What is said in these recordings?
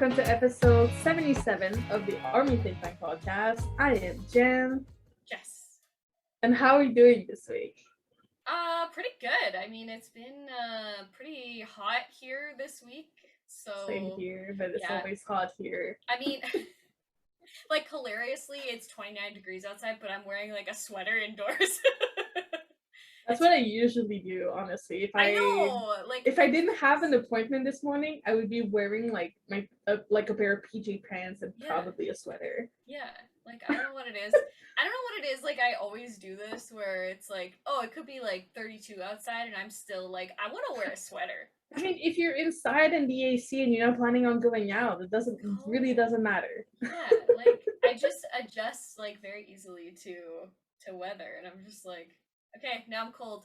welcome to episode 77 of the Army ThinkTank podcast. I am Jen. Yes. And how are you doing this week? Pretty good. I mean, it's been pretty hot here this week. So Same here, but it's always hot here. I mean, like hilariously, it's 29 degrees outside, but I'm wearing like a sweater indoors. That's what I usually do, honestly. If I didn't have an appointment this morning, I would be wearing like my like a pair of PJ pants and probably a sweater. Yeah, like I don't know what it is. Like I always do this where it's like, oh, it could be like 32 outside, and I'm still like, I want to wear a sweater. I mean, if you're inside in the AC and you're not planning on going out, it really doesn't matter. Yeah, like I just adjust like very easily to weather, and I'm just like, okay, now I'm cold.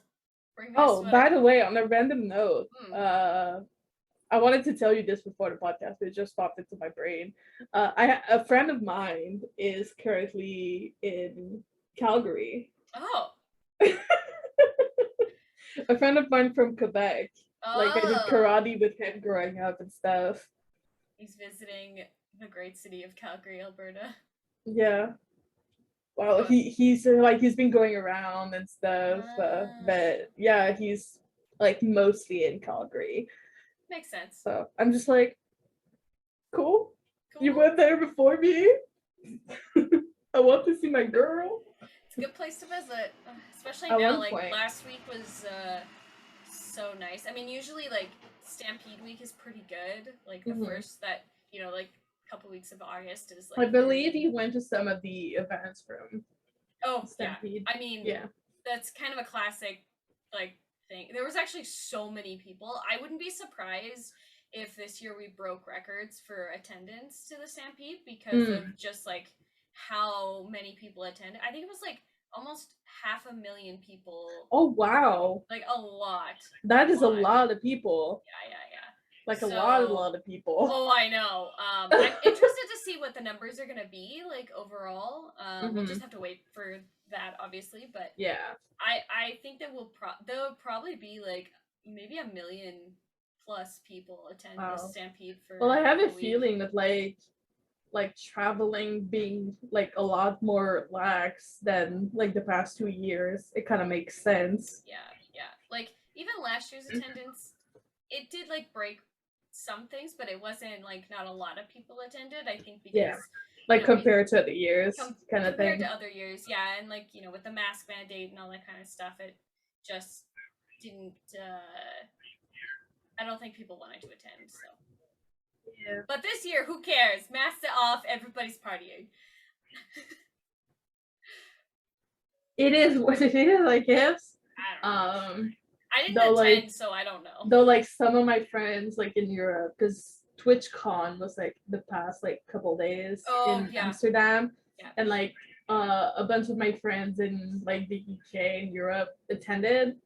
Bring my sweater. By the way, on a random note, I wanted to tell you this before the podcast, but it just popped into my brain. A friend of mine is currently in Calgary. Oh. A friend of mine from Quebec. Oh. Like I did karate with him growing up and stuff. He's visiting the great city of Calgary, Alberta. Yeah. Well, he's been going around and stuff, but yeah, he's like mostly in Calgary. Makes sense. So I'm just like, cool. You went there before me. I want to see my girl. It's a good place to visit, especially now. Like last week was so nice. I mean, usually like Stampede Week is pretty good. Like the first that like couple weeks of August is like. I believe you went to some of the events from. Oh Stampede. Yeah. I mean, that's kind of a classic like thing. There was actually so many people. I wouldn't be surprised if this year we broke records for attendance to the Stampede because of just like how many people attended. I think it was like almost 500,000 people. Oh wow! Like a lot. That is a lot of people. Yeah. Like a lot of people. Oh, I know. I'm interested to see what the numbers are gonna be like overall. We'll just have to wait for that, obviously. But yeah, I think that there'll probably be like maybe 1 million plus people attend the Stampede for. Well, I have a feeling that like traveling being like a lot more lax than like the past 2 years. It kind of makes sense. Yeah. Like even last year's attendance, it did like break some things, but it wasn't like not a lot of people attended. I think because like compared to other years, kind of thing. Compared to other years, yeah, and like with the mask mandate and all that kind of stuff, it just didn't. I don't think people wanted to attend. So. Yeah. But this year, who cares? Masks off, everybody's partying. It is what it is, I guess. I don't know. I didn't attend, so I don't know. Though, like, some of my friends, like, in Europe, because TwitchCon was, like, the past, like, couple days in Amsterdam. Yeah. And, like, a bunch of my friends in, like, the UK and Europe attended.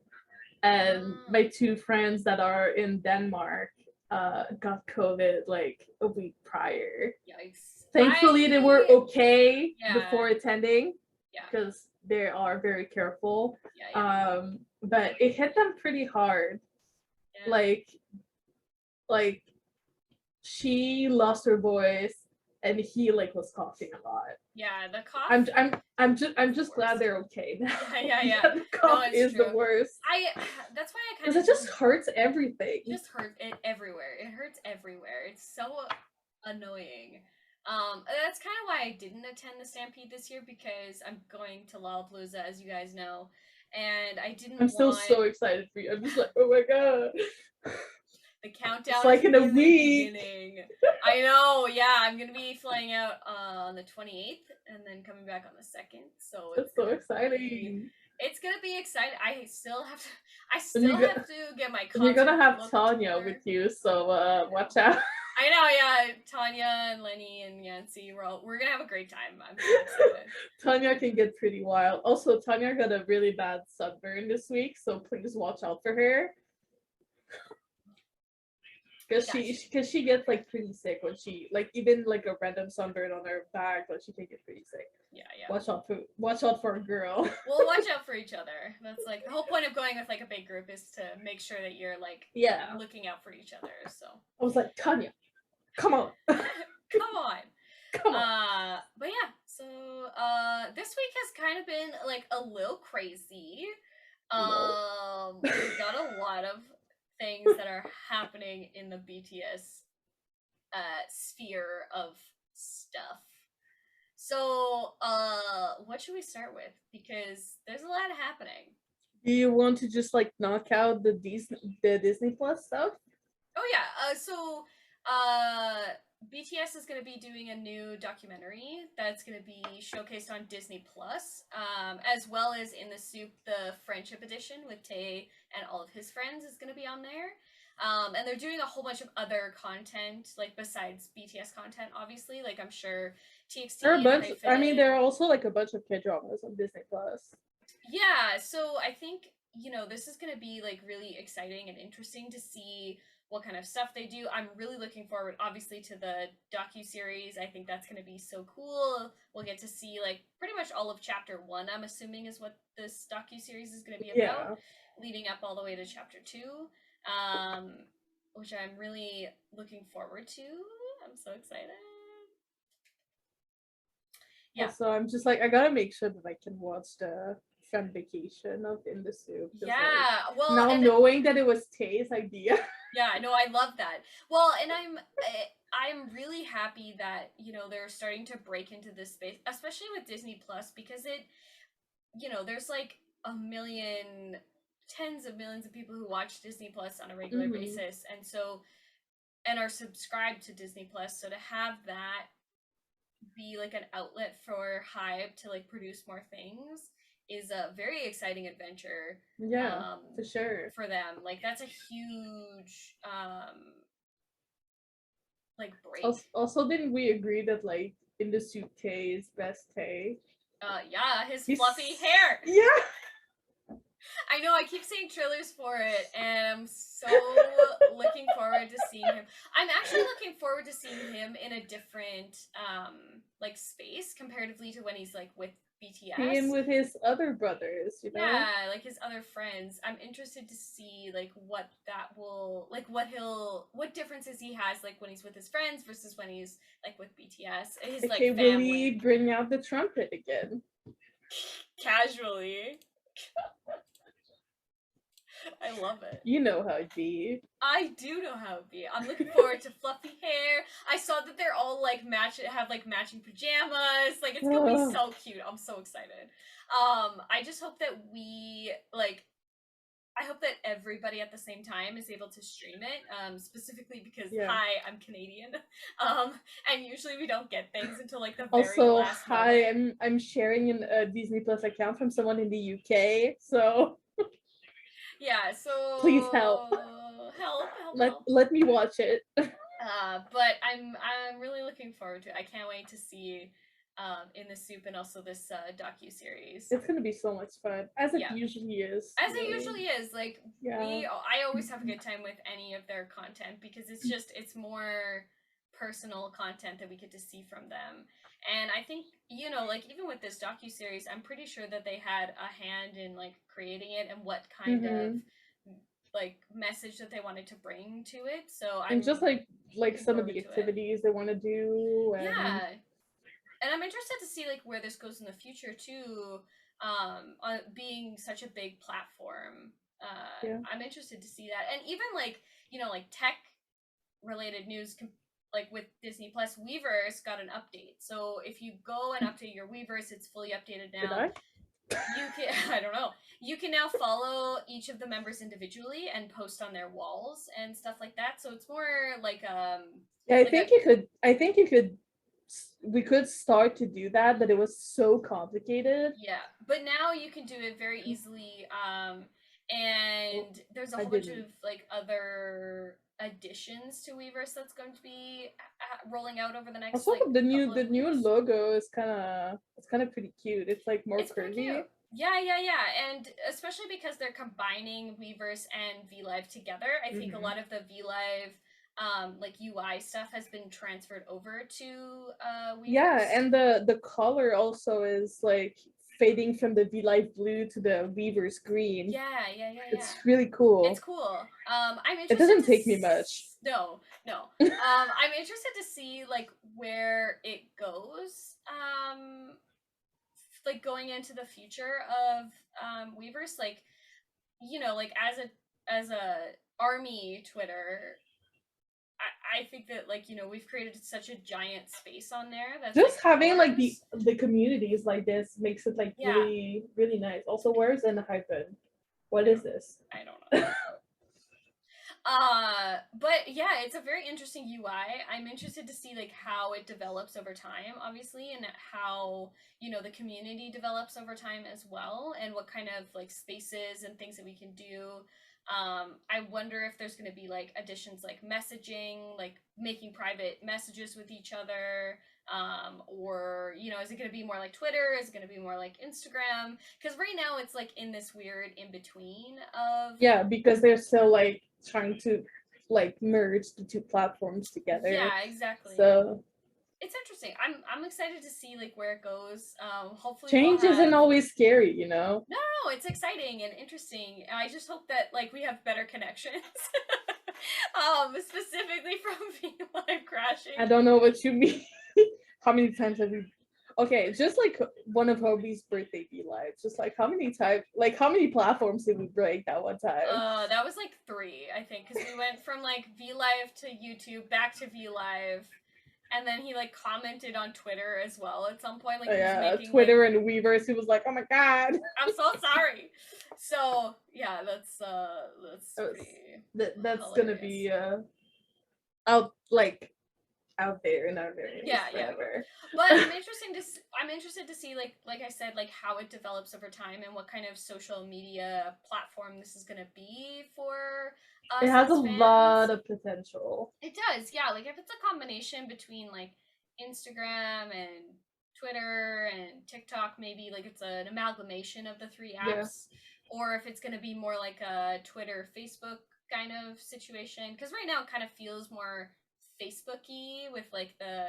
And my 2 friends that are in Denmark got COVID, like, a week prior. Yikes. Thankfully, they were okay before attending. Yeah. Because they are very careful. Yeah. But it hit them pretty hard. Yeah. Like she lost her voice and he like was coughing a lot. Yeah, the cough. I'm just glad they're okay now. Yeah. The cough is true. The worst. That's why I kind of. Because it just hurts everything. It just hurts it everywhere. It hurts everywhere. It's so annoying. That's kind of why I didn't attend the Stampede this year because I'm going to Lollapalooza, as you guys know, and I didn't. I'm still so excited for you. I'm just like, oh my god. The countdown. It's like in a week. I know. Yeah, I'm gonna be flying out on the 28th and then coming back on the 2nd. So it's so exciting. It's gonna be exciting. I still have to get my. You're gonna have Tanya with you, so watch out. I know, yeah. Tanya and Lenny and Yancy, we're gonna have a great time. I'm so excited. Tanya can get pretty wild. Also, Tanya got a really bad sunburn this week, so please watch out for her. Because she gets like pretty sick when she like even like a random sunburn on her back, but she can get pretty sick. Yeah. Watch out for a girl. We'll watch out for each other. That's like the whole point of going with like a big group is to make sure that you're like looking out for each other. So I was like, Tanya, Come on. Come on. Come on. But yeah, so this week has kind of been like a little crazy. We've got a lot of things that are happening in the BTS sphere of stuff. So, what should we start with? Because there's a lot happening. Do you want to just like knock out the Disney Plus stuff? Oh yeah. BTS is going to be doing a new documentary that's going to be showcased on Disney Plus, as well as in the Soup, the Friendship Edition with Tae and all of his friends is going to be on there. And they're doing a whole bunch of other content, like besides BTS content, obviously. Like I'm sure TXT. There are a bunch. I mean, there are also like a bunch of kid dramas on Disney Plus. Yeah, so I think this is going to be like really exciting and interesting to see what kind of stuff they do. I'm really looking forward, obviously, to the docu-series. I think that's going to be so cool. We'll get to see like pretty much all of chapter 1, I'm assuming, is what this docu-series is going to be about, leading up all the way to chapter 2, which I'm really looking forward to. I'm so excited. Yeah. So I'm just like, I gotta make sure that I can watch the Fun Vacation of In the Soup. Yeah, like, well, now knowing that it was Tae's idea. Yeah, no, I love that. Well, and I'm really happy that they're starting to break into this space, especially with Disney Plus, because there's like tens of millions of people who watch Disney Plus on a regular basis, and are subscribed to Disney Plus. So to have that be like an outlet for HYBE to like produce more things is a very exciting adventure. Yeah, for sure. For them. Like that's a huge like break. Also, didn't we agree that like In the Soup Tae is best Tae? Yeah, his fluffy hair. Yeah. I know, I keep seeing trailers for it, and I'm so looking forward to seeing him. I'm actually looking forward to seeing him in a different like space comparatively to when he's like with BTS. Him with his other brothers, Yeah, like his other friends. I'm interested to see like what that will like what differences he has like when he's with his friends versus when he's like with BTS. His like family. Will he bring out the trumpet again? Casually. I love it. You know how it'd be. I do know how it'd be. I'm looking forward to fluffy hair. I saw that they're all like have like matching pajamas. Like it's gonna be so cute. I'm so excited. I just hope that I hope that everybody at the same time is able to stream it. Specifically because hi, I'm Canadian. And usually we don't get things until like the very last moment. I'm sharing a Disney Plus account from someone in the UK, so yeah, so please help. Let me watch it. But I'm really looking forward to it. I can't wait to see In the Soup and also this docu-series. It's gonna be so much fun, as it usually is. As it usually is. Like I always have a good time with any of their content because it's more personal content that we get to see from them. And I think, like even with this docu-series, I'm pretty sure that they had a hand in like creating it and what kind of like message that they wanted to bring to it. So I'm just like some of the activities they want to do. And... yeah. And I'm interested to see like where this goes in the future too. On being such a big platform. I'm interested to see that. And even like, like tech related news like with Disney Plus, Weverse got an update. So if you go and update your Weverse, it's fully updated now. Did I? You can I don't know. You can now follow each of the members individually and post on their walls and stuff like that. So it's more like I think you could we could start to do that, but it was so complicated. Yeah, but now you can do it very easily. And there's a whole bunch of like other additions to Weverse that's going to be rolling out over the next. Also, the new logo is kind of pretty cute. It's like more curvy. Yeah, and especially because they're combining Weverse and VLive together. I think a lot of the VLive like UI stuff has been transferred over to Weverse. Yeah, and the color also is like fading from the V Live blue to the Weverse green. Yeah. It's really cool. It's cool. I'm interested. It doesn't take me much. No. I'm interested to see like where it goes. Like going into the future of Weverse, like, you know, like as a ARMY Twitter, I think that, like, you know, we've created such a giant space on there that's just like having ours. like the communities like this makes it like really, really nice. Also, where's in the HYBE? What is this? I don't know. But yeah, it's a very interesting UI. I'm interested to see like how it develops over time, obviously, and how, you know, the community develops over time as well, and what kind of like spaces and things that we can do. I wonder if there's going to be like additions like messaging, like making private messages with each other, or, you know, is it going to be more like Twitter? Is it going to be more like Instagram? Because right now it's like in this weird in between of because they're still like trying to like merge the two platforms together. Yeah, exactly. So it's interesting. I'm excited to see like where it goes. Hopefully change isn't always scary, you know. No, it's exciting and interesting. I just hope that like we have better connections. Specifically from V Live crashing. I don't know what you mean. How many times have we? Okay, just like one of HYBE's birthday V Lives. Just like how many times? Like how many platforms did we break that one time? That was like 3, I think, because we went from like V Live to YouTube, back to V Live. And then he like commented on Twitter as well at some point. Like he was making, Twitter like, and Weverse. He was like, "Oh my god, I'm so sorry." So yeah, that's that's gonna be out there in our very forever. But I'm interested to see like I said, like how it develops over time and what kind of social media platform this is gonna be for us. It has a lot of potential. It does, yeah. Like if it's a combination between like Instagram and Twitter and TikTok, maybe like it's an amalgamation of the 3 apps, or if it's gonna be more like a Twitter, Facebook kind of situation. Because right now it kind of feels more Facebook-y with like the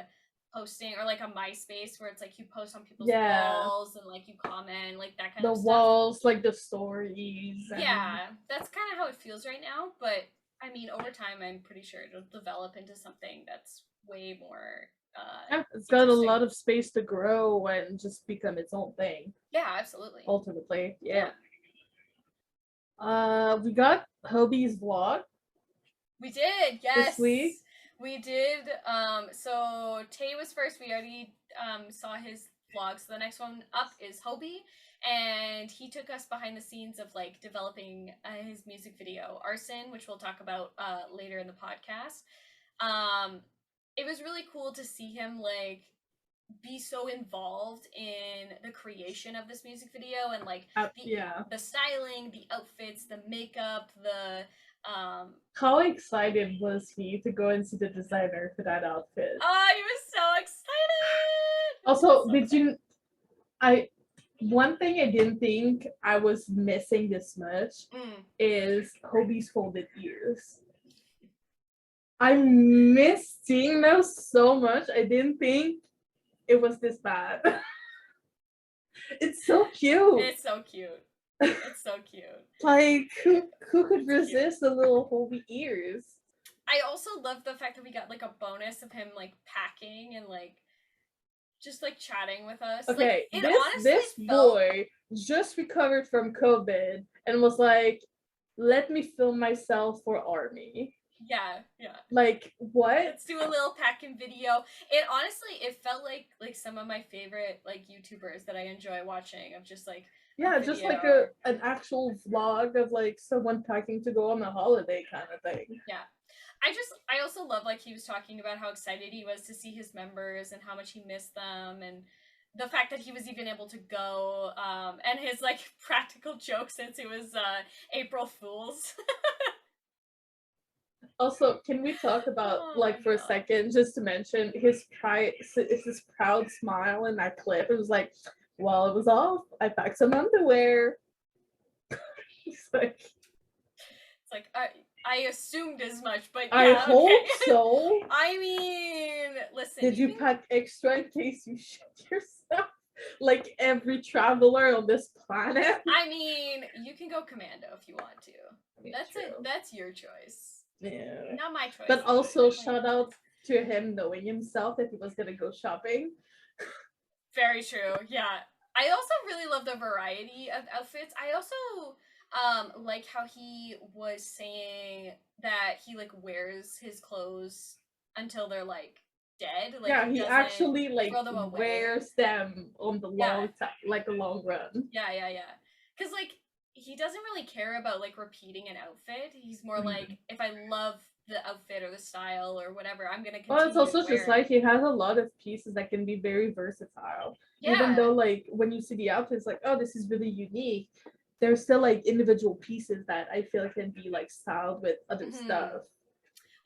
posting, or like a MySpace where it's like you post on people's walls and like you comment, like that kind of stuff. The walls, like the stories. Yeah, that's kind of how it feels right now. But I mean, over time, I'm pretty sure it'll develop into something that's way more. It's got a lot of space to grow and just become its own thing. Yeah, absolutely. Ultimately, yeah. We got HYBE's vlog. We did, yes. This week. We did. So Tay was first. We already saw his vlog. So the next one up is HYBE, and he took us behind the scenes of like developing his music video Arson, which we'll talk about later in the podcast. It was really cool to see him like be so involved in the creation of this music video, and like the styling, the outfits, the makeup, the how excited was he to go and see the designer for that outfit? Oh, he was so excited. Also, one thing I didn't think I was missing this much is HYBE's folded ears. I miss seeing those so much. I didn't think it was this bad. It's so cute. It's so cute. It's so cute. Like, who could resist the little HYBE ears? I also love the fact that we got like a bonus of him like packing and like just like chatting with us. Okay, like, this boy just recovered from COVID and was like, "Let me film myself for ARMY." Yeah. Like, what? Let's do a little packing video. It felt like some of my favorite like YouTubers that I enjoy watching, of just like just like an actual vlog of like someone packing to go on a holiday kind of thing. Yeah. I also love like he was talking about how excited he was to see his members and how much he missed them, and the fact that he was even able to go, and his like practical joke since it was April Fool's. Also, can we talk about for a second, just to mention his proud smile in that clip? It was like, well, it was off. I packed some underwear. It's like I assumed as much, but I hope so. I mean, listen. Did you pack extra in case you shit yourself? like every traveler on this planet. I mean, you can go commando if you want to. That's true. That's your choice. Yeah. Not my choice. But also shout out to him knowing himself that he was gonna go shopping. Very true. Yeah. I also really love the variety of outfits. I also like how he was saying that he like wears his clothes until they're like dead. Like, yeah, he actually like wears them on the long time, like a long run. Yeah. Because like he doesn't really care about like repeating an outfit. He's more like, if I love the outfit or the style or whatever, I'm gonna continue. Well, it's also just like he has a lot of pieces that can be very versatile. Yeah. Even though like when you see the outfits, like, oh, this is really unique, there's still like individual pieces that I feel can be like styled with other stuff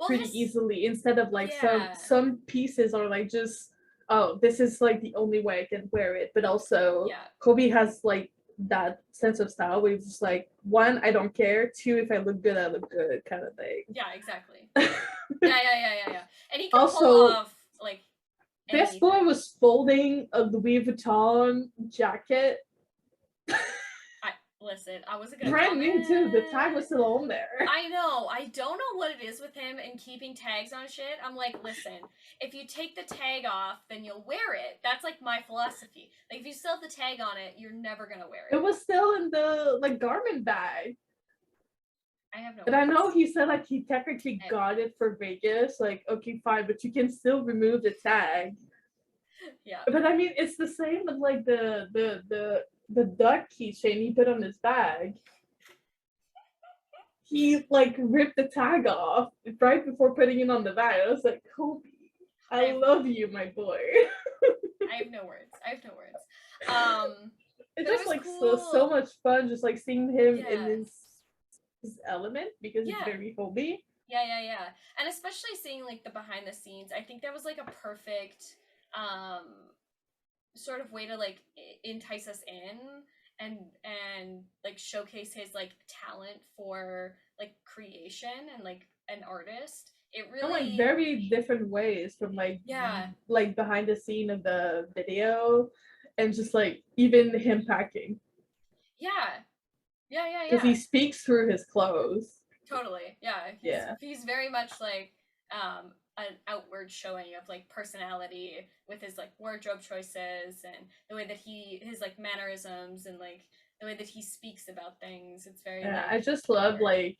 pretty easily, instead of like some pieces are like just, oh, this is like the only way I can wear it. But also Kobe has like that sense of style where it's just like, one, I don't care, two, if I look good, I look good kind of thing. Yeah, exactly. yeah. And he can also pull off like this boy was folding a Louis Vuitton jacket. Listen, I wasn't gonna brand new too. The tag was still on there. I know. I don't know what it is with him and keeping tags on shit. I'm like, listen, if you take the tag off, then you'll wear it. That's like my philosophy. Like, if you still have the tag on it, you're never gonna wear it. It was still in the like garment bag. I have no. But I know he said like he technically got it for Vegas. Like, okay, fine, but you can still remove the tag. Yeah. But I mean, it's the same with like the duck keychain he put on his bag. He like ripped the tag off right before putting it on the bag. I was like, Kobe, I love you, my boy. I have no words. It's just like cool. so much fun just like seeing him in his element, because it's very HYBE. Yeah. And especially seeing like the behind the scenes, I think that was like a perfect sort of way to like entice us in and like showcase his like talent for like creation and like an artist. It really in like very different ways, from like like behind the scene of the video, and just like even him packing. Yeah. Because he speaks through his clothes. Totally. He's very much like an outward showing of like personality with his like wardrobe choices and the way that his like mannerisms and like the way that he speaks about things. It's very like, I just love like,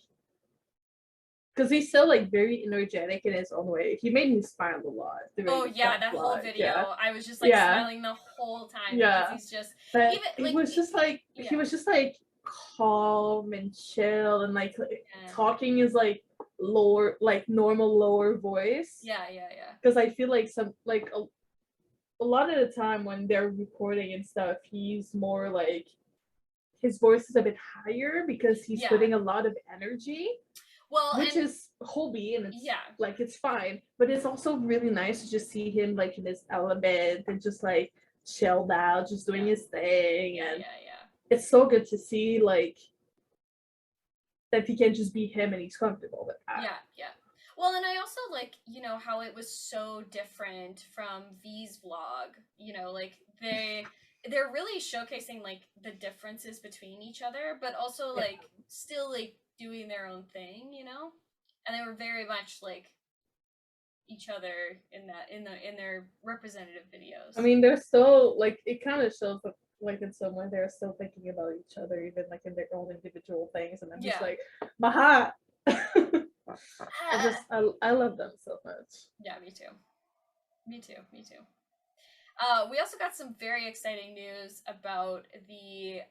because he's still like very energetic in his own way. He made me smile a lot. Oh yeah, that whole video. I was just like smiling the whole time because he's just but even, he was just like he was just like calm and chill, and like talking is like lower, like normal lower voice. Yeah. Because I feel like some like a lot of the time when they're recording and stuff, he's more like his voice is a bit higher because he's putting a lot of energy. Well, which is HYBE, and it's like it's fine, but it's also really nice to just see him like in his element and just like chilled out, just doing his thing, and it's so good to see like that he can just be him and he's comfortable with that. Yeah. Well, and I also like, you know, how it was so different from V's vlog. You know, like they're really showcasing like the differences between each other, but also like still like doing their own thing, you know? And they were very much like each other in their representative videos. I mean, they're still like, it kind of shows that like in some way they're still thinking about each other, even like in their own individual things, and I'm just like, Maha. I love them so much. Yeah, me too. We also got some very exciting news about the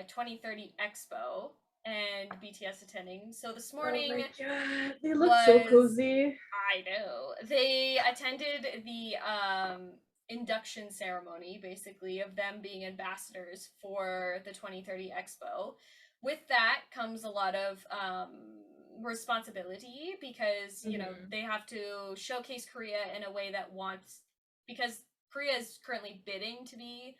2030 Expo and BTS attending. So this morning, oh my God, they look so cozy. I know. They attended the induction ceremony, basically, of them being ambassadors for the 2030 Expo. With that comes a lot of responsibility, because you know they have to showcase Korea in a way that wants, because Korea is currently bidding to be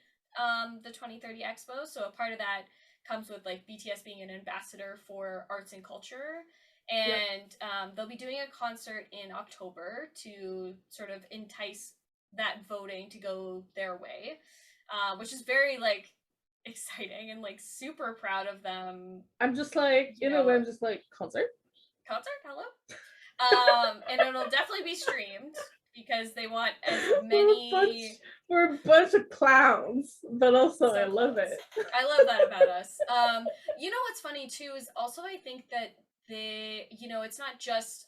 the 2030 Expo, so a part of that comes with like BTS being an ambassador for arts and culture, and they'll be doing a concert in October to sort of entice that voting to go their way. which is very like exciting and like super proud of them. I'm just like, in a way, I'm just like, concert, hello. And it'll definitely be streamed because they want as many. We're a bunch of clowns, but also I love it. I love that about us. You know what's funny too is also I think that it's not just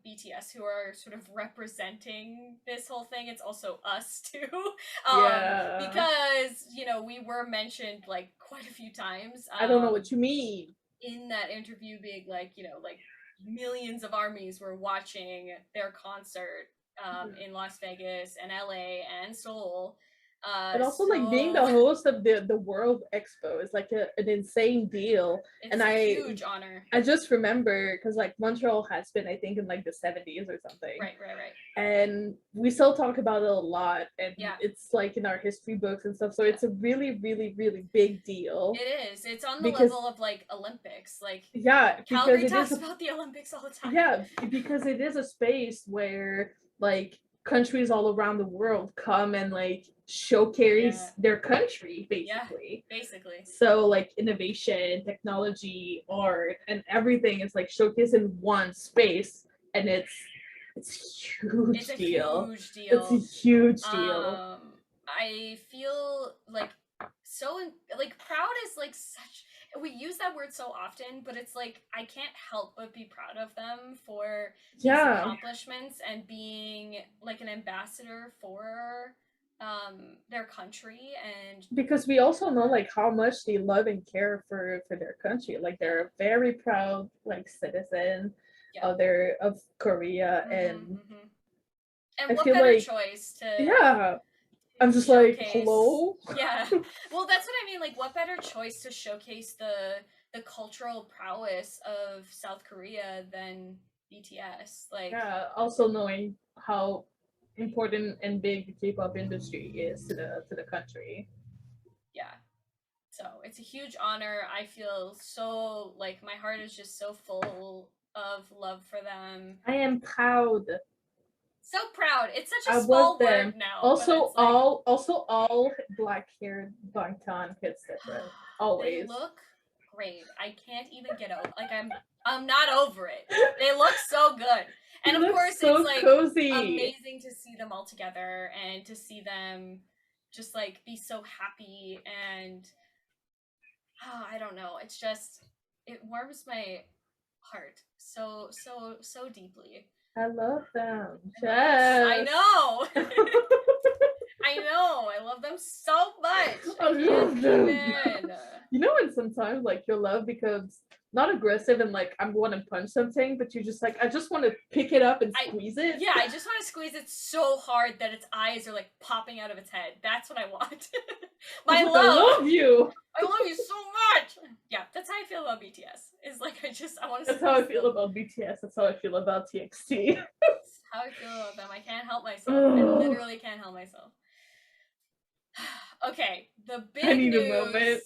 BTS who are sort of representing this whole thing, it's also us too. Because we were mentioned like quite a few times. I don't know what you mean. In that interview being like like millions of armies were watching their concert in Las Vegas and LA and Seoul. But also, like, being the host of the World Expo is like an insane deal. It's a huge honor. I just remember because like Montreal has been, I think, in like the 70s or something. Right. And we still talk about it a lot, and it's like in our history books and stuff. So it's a really, really, really big deal. It is. It's on the level of like Olympics. Like Calgary talks about the Olympics all the time. Yeah, because it is a space where like countries all around the world come and like showcase their country, basically. So like innovation, technology, art, and everything is like showcased in one space, and it's a huge deal. It's a huge deal. I feel like so like proud is like such. We use that word so often, but it's like I can't help but be proud of them for these accomplishments and being like an ambassador for their country. And because we also know like how much they love and care for their country. Like they're a very proud like citizen of Korea. And what better choice to I'm just showcase. Like, hello? Yeah. Well, that's what I mean. Like, what better choice to showcase the cultural prowess of South Korea than BTS? Like, also knowing how important and big the K-pop industry is to the country. Yeah. So it's a huge honor. I feel so like my heart is just so full of love for them. I am proud. So proud. It's such a small word now. Also, all black-haired Bangtan kids different. Always. They look great. I can't even get over. Like I'm not over it. They look so good, and of course so it's like cozy. Amazing to see them all together and to see them just like be so happy and I don't know. It's just it warms my heart so deeply. I love them. I know. I know. I love them so much. I love them. You know when sometimes like your love becomes not aggressive and like I want to punch something, but you just like I just want to pick it up and squeeze it. Yeah, I just want to squeeze it so hard that its eyes are like popping out of its head. That's what I want. I love you. I love you so much. Yeah, that's how I feel about BTS. Is like I want to. That's how I feel about BTS. That's how I feel about TXT. That's how I feel about them. I can't help myself. I literally can't help myself. Okay, the big I need news. a moment.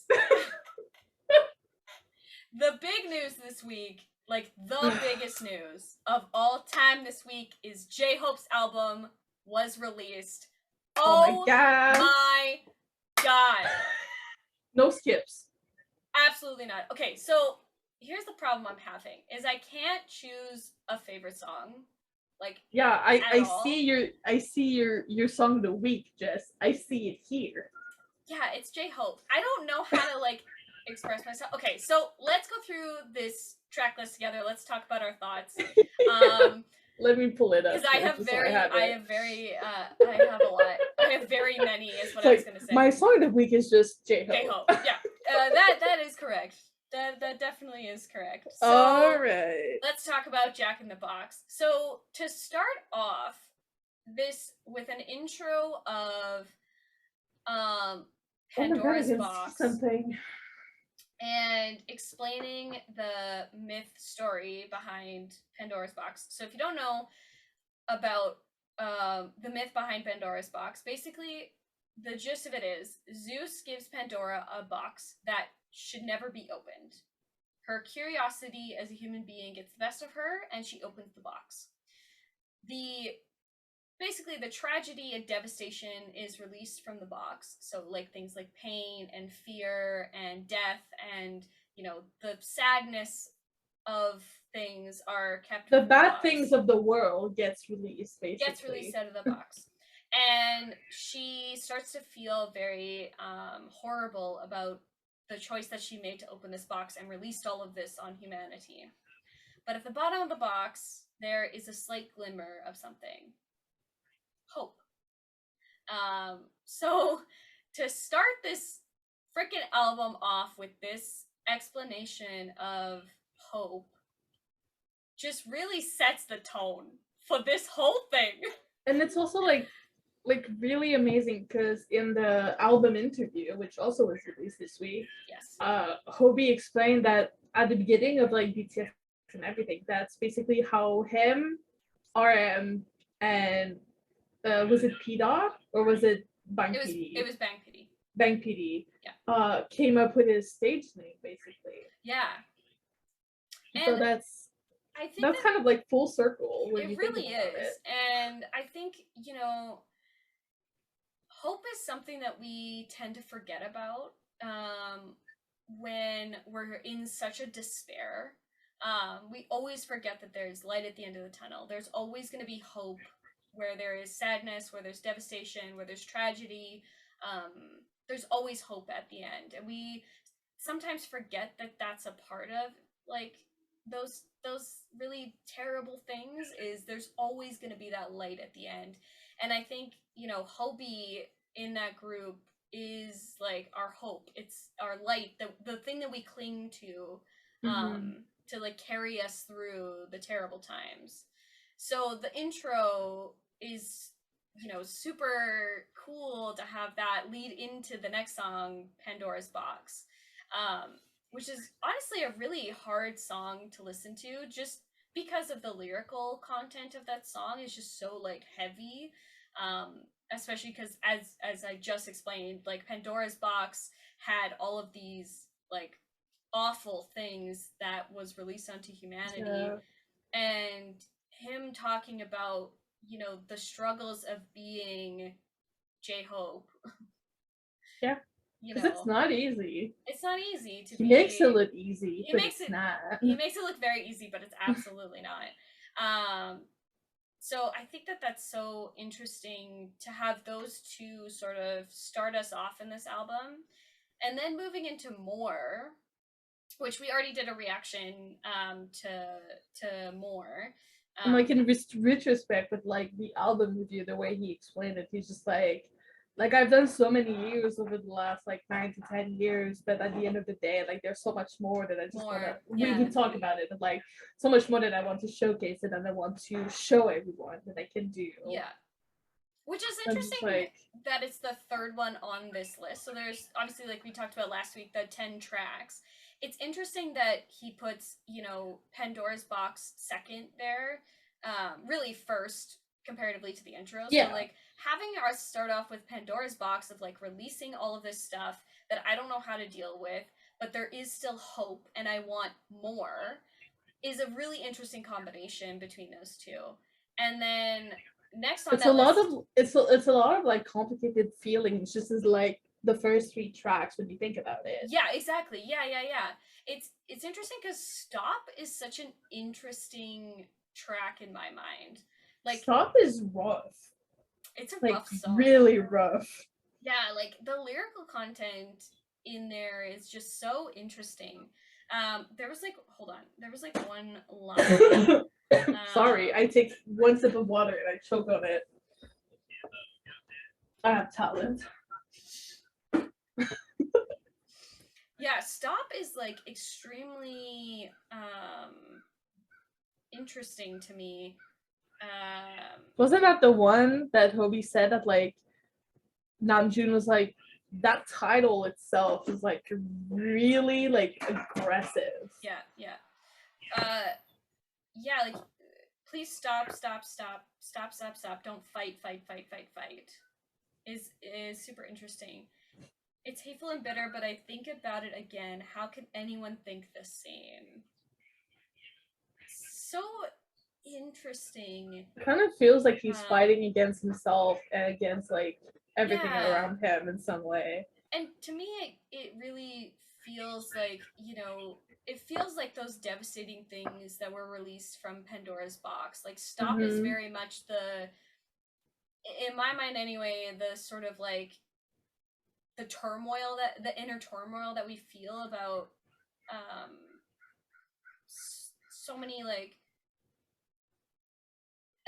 The big news this week, like the biggest news of all time this week, is J-Hope's album was released. Oh my god. No skips. Absolutely not. Okay, so here's the problem I'm having is I can't choose a favorite song. Like I see your song of the week, Jess. I see it here. Yeah, it's J-Hope. I don't know how to like express myself. Okay, so let's go through this track list together. Let's talk about our thoughts. Let me pull it up. Because I have a lot. I have very many is what I was gonna say. My song of the week is just J-Hope. J-Hope, yeah. That is correct. That definitely is correct. So alright. Let's talk about Jack in the Box. So to start off this with an intro of Pandora's Box something. And explaining the myth story behind Pandora's Box. So if you don't know about the myth behind Pandora's Box, basically the gist of it is Zeus gives Pandora a box that should never be opened. Her curiosity as a human being gets the best of her, and she opens the box. The basically the tragedy and devastation is released from the box. So like things like pain and fear and death and, you know, the sadness of things are kept. The bad things of the world gets released, basically. Gets released out of the box. And she starts to feel very horrible about the choice that she made to open this box and released all of this on humanity. But at the bottom of the box, there is a slight glimmer of something. Hope. So to start this freaking album off with this explanation of hope just really sets the tone for this whole thing. And it's also like really amazing because in the album interview, which also was released this week, yes, HYBE explained that at the beginning of like BTS and everything, that's basically how him, RM, and was it P Dot or was it Bang PD? It was Bang PD. Bang PD. Yeah. Came up with his stage name basically. Yeah. So that's kind of like full circle. It really is. And I think, you know, hope is something that we tend to forget about when we're in such a despair. We always forget that there's light at the end of the tunnel. There's always going to be hope where there is sadness, where there's devastation, where there's tragedy. There's always hope at the end. And we sometimes forget that that's a part of like those really terrible things. Is there's always going to be that light at the end. And I think, you know, HYBE in that group is like our hope. It's our light, the thing that we cling to like carry us through the terrible times. So the intro is, you know, super cool to have that lead into the next song, Pandora's Box, which is honestly a really hard song to listen to just because of the lyrical content of that song is just so like heavy. Especially because as I just explained, like Pandora's Box had all of these like awful things that was released onto humanity, and him talking about, you know, the struggles of being Jhope. Yeah, because it's not easy. It's not easy to be. He makes it look easy. He makes it look very easy, but it's absolutely not. So I think that that's so interesting to have those two sort of start us off in this album. And then moving into More, which we already did a reaction to More. And like in retrospect with like the album review, the way he explained it, he's just like I've done so many years over the last like 9 to 10 years, but at the end of the day, like there's so much more that I just want to. We talk about it, but like so much more that I want to showcase it and I want to show everyone that I can do. Yeah, which is interesting that it's the third one on this list. So there's obviously, like we talked about last week, the 10 tracks. It's interesting that he puts, you know, Pandora's Box second there, really first comparatively to the intro. Yeah. So like having us start off with Pandora's Box of like releasing all of this stuff that I don't know how to deal with, but there is still hope and I want more, is a really interesting combination between those two. And then next on it's that list, it's a lot of like complicated feelings just as like the first 3 tracks when you think about it. Yeah, exactly. Yeah. It's interesting because Stop is such an interesting track in my mind. Like Stop is rough. It's a rough song. Really rough. Yeah, like the lyrical content in there is just so interesting. There was like one line. Sorry, I take one sip of water and I choke on it. I have talent. Yeah, Stop is like extremely interesting to me. Wasn't that the one that HYBE said that like Namjoon was like that title itself is like really like aggressive. Yeah. Like please stop, don't fight is super interesting. It's hateful and bitter, but I think about it again. How can anyone think the same? So interesting. It kind of feels like he's fighting against himself and against like everything around him in some way. And to me, it really feels like, you know, it feels like those devastating things that were released from Pandora's box. Like Stop is very much in my mind anyway, the sort of like the inner turmoil that we feel about so many like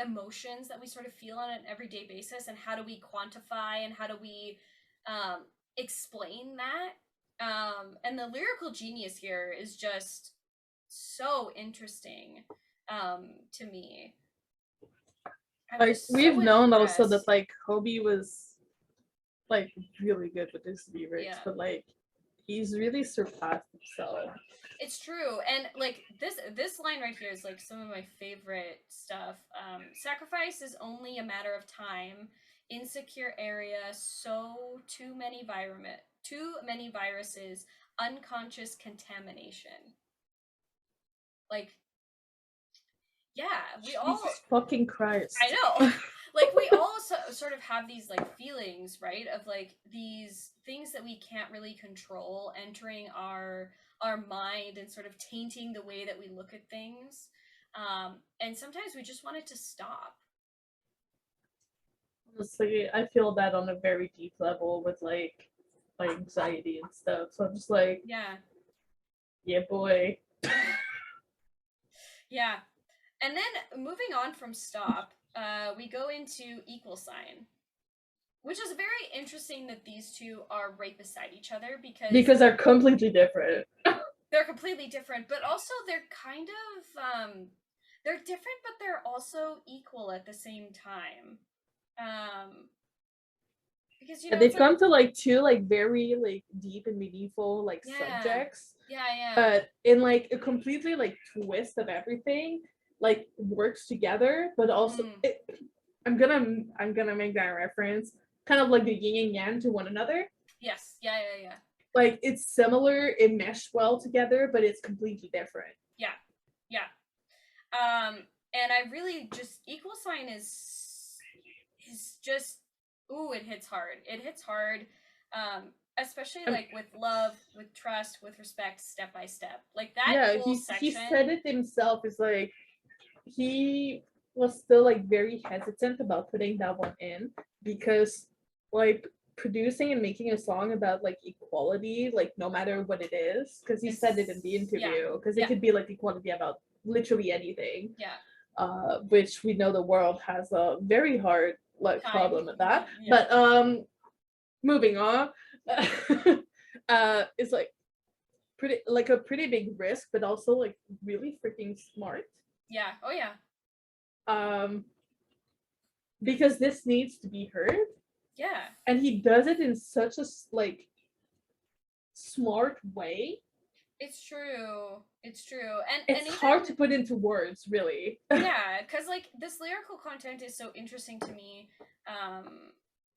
emotions that we sort of feel on an everyday basis, and how do we quantify and how do we explain that, and the lyrical genius here is just so interesting to me. Like we've known also that like HYBE was like really good with his lyrics, but like he's really surpassed himself. It's true. And like this line right here is like some of my favorite stuff. Sacrifice is only a matter of time. Insecure area, so too many viruses, unconscious contamination. Like, yeah, we all fucking Christ. I know. Like we all sort of have these like feelings, right? Of like these things that we can't really control entering our mind and sort of tainting the way that we look at things. And sometimes we just want it to stop. Honestly, I feel that on a very deep level with like anxiety and stuff. So I'm just like, yeah, boy. Yeah. And then moving on from Stop, we go into Equal Sign, which is very interesting that these two are right beside each other because they're completely different. They're completely different, but also they're kind of they're different, but they're also equal at the same time. Because you know they've come to like two like very like deep and meaningful like subjects. Yeah. But in like a completely like twist of everything, like works together, but also I'm gonna make that reference, kind of like the yin and yang to one another. Yes. Yeah. Like it's similar, it meshed well together, but it's completely different. Yeah. And I really just Equal Sign is just it hits hard. It hits hard. Especially like with love, with trust, with respect, step by step. Like that whole section. He said it himself, is like he was still like very hesitant about putting that one in because like producing and making a song about like equality, like no matter what it is, because he said it in the interview, because it could be like equality about literally anything, which we know the world has a very hard like problem with that. But moving on, it's like a pretty big risk, but also like really freaking smart. Because this needs to be heard. And he does it in such a like smart way. It's true. And it's hard to put into words, really. Yeah, because like this lyrical content is so interesting to me.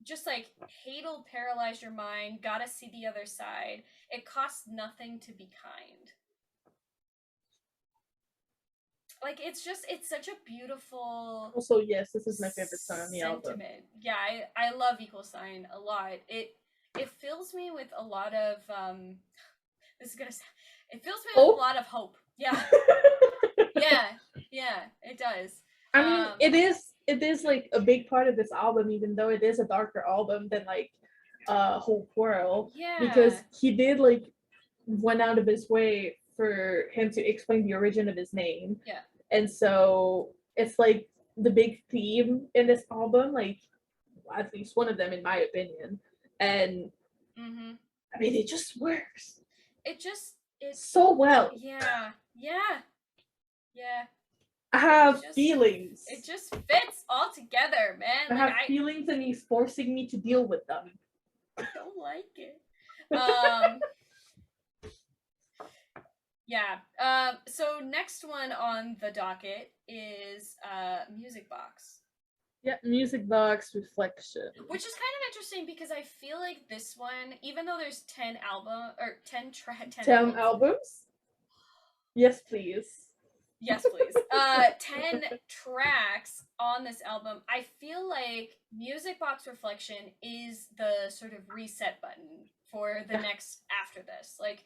Just like hate'll paralyze your mind, gotta see the other side. It costs nothing to be kind. Like it's such a beautiful. Also, yes, this is my favorite song on the album. Yeah, I love Equal Sign a lot. It fills me with a lot of this is gonna sound, it fills me with a lot of hope. Yeah. yeah, it does. I mean, it is like a big part of this album, even though it is a darker album than like Whole World. Yeah. Because he did like went out of his way for him to explain the origin of his name. Yeah. And so it's like the big theme in this album, like at least one of them in my opinion. And I mean, it just works. It's so well. Yeah. I have feelings. It just fits all together, man. I have feelings and he's forcing me to deal with them. I don't like it. Yeah. So next one on the docket is Music Box. Yeah, Music Box Reflection. Which is kind of interesting because I feel like this one, even though there's 10 albums. Yes, please. Yes, please. 10 tracks on this album. I feel like Music Box Reflection is the sort of reset button for the next after this. Like,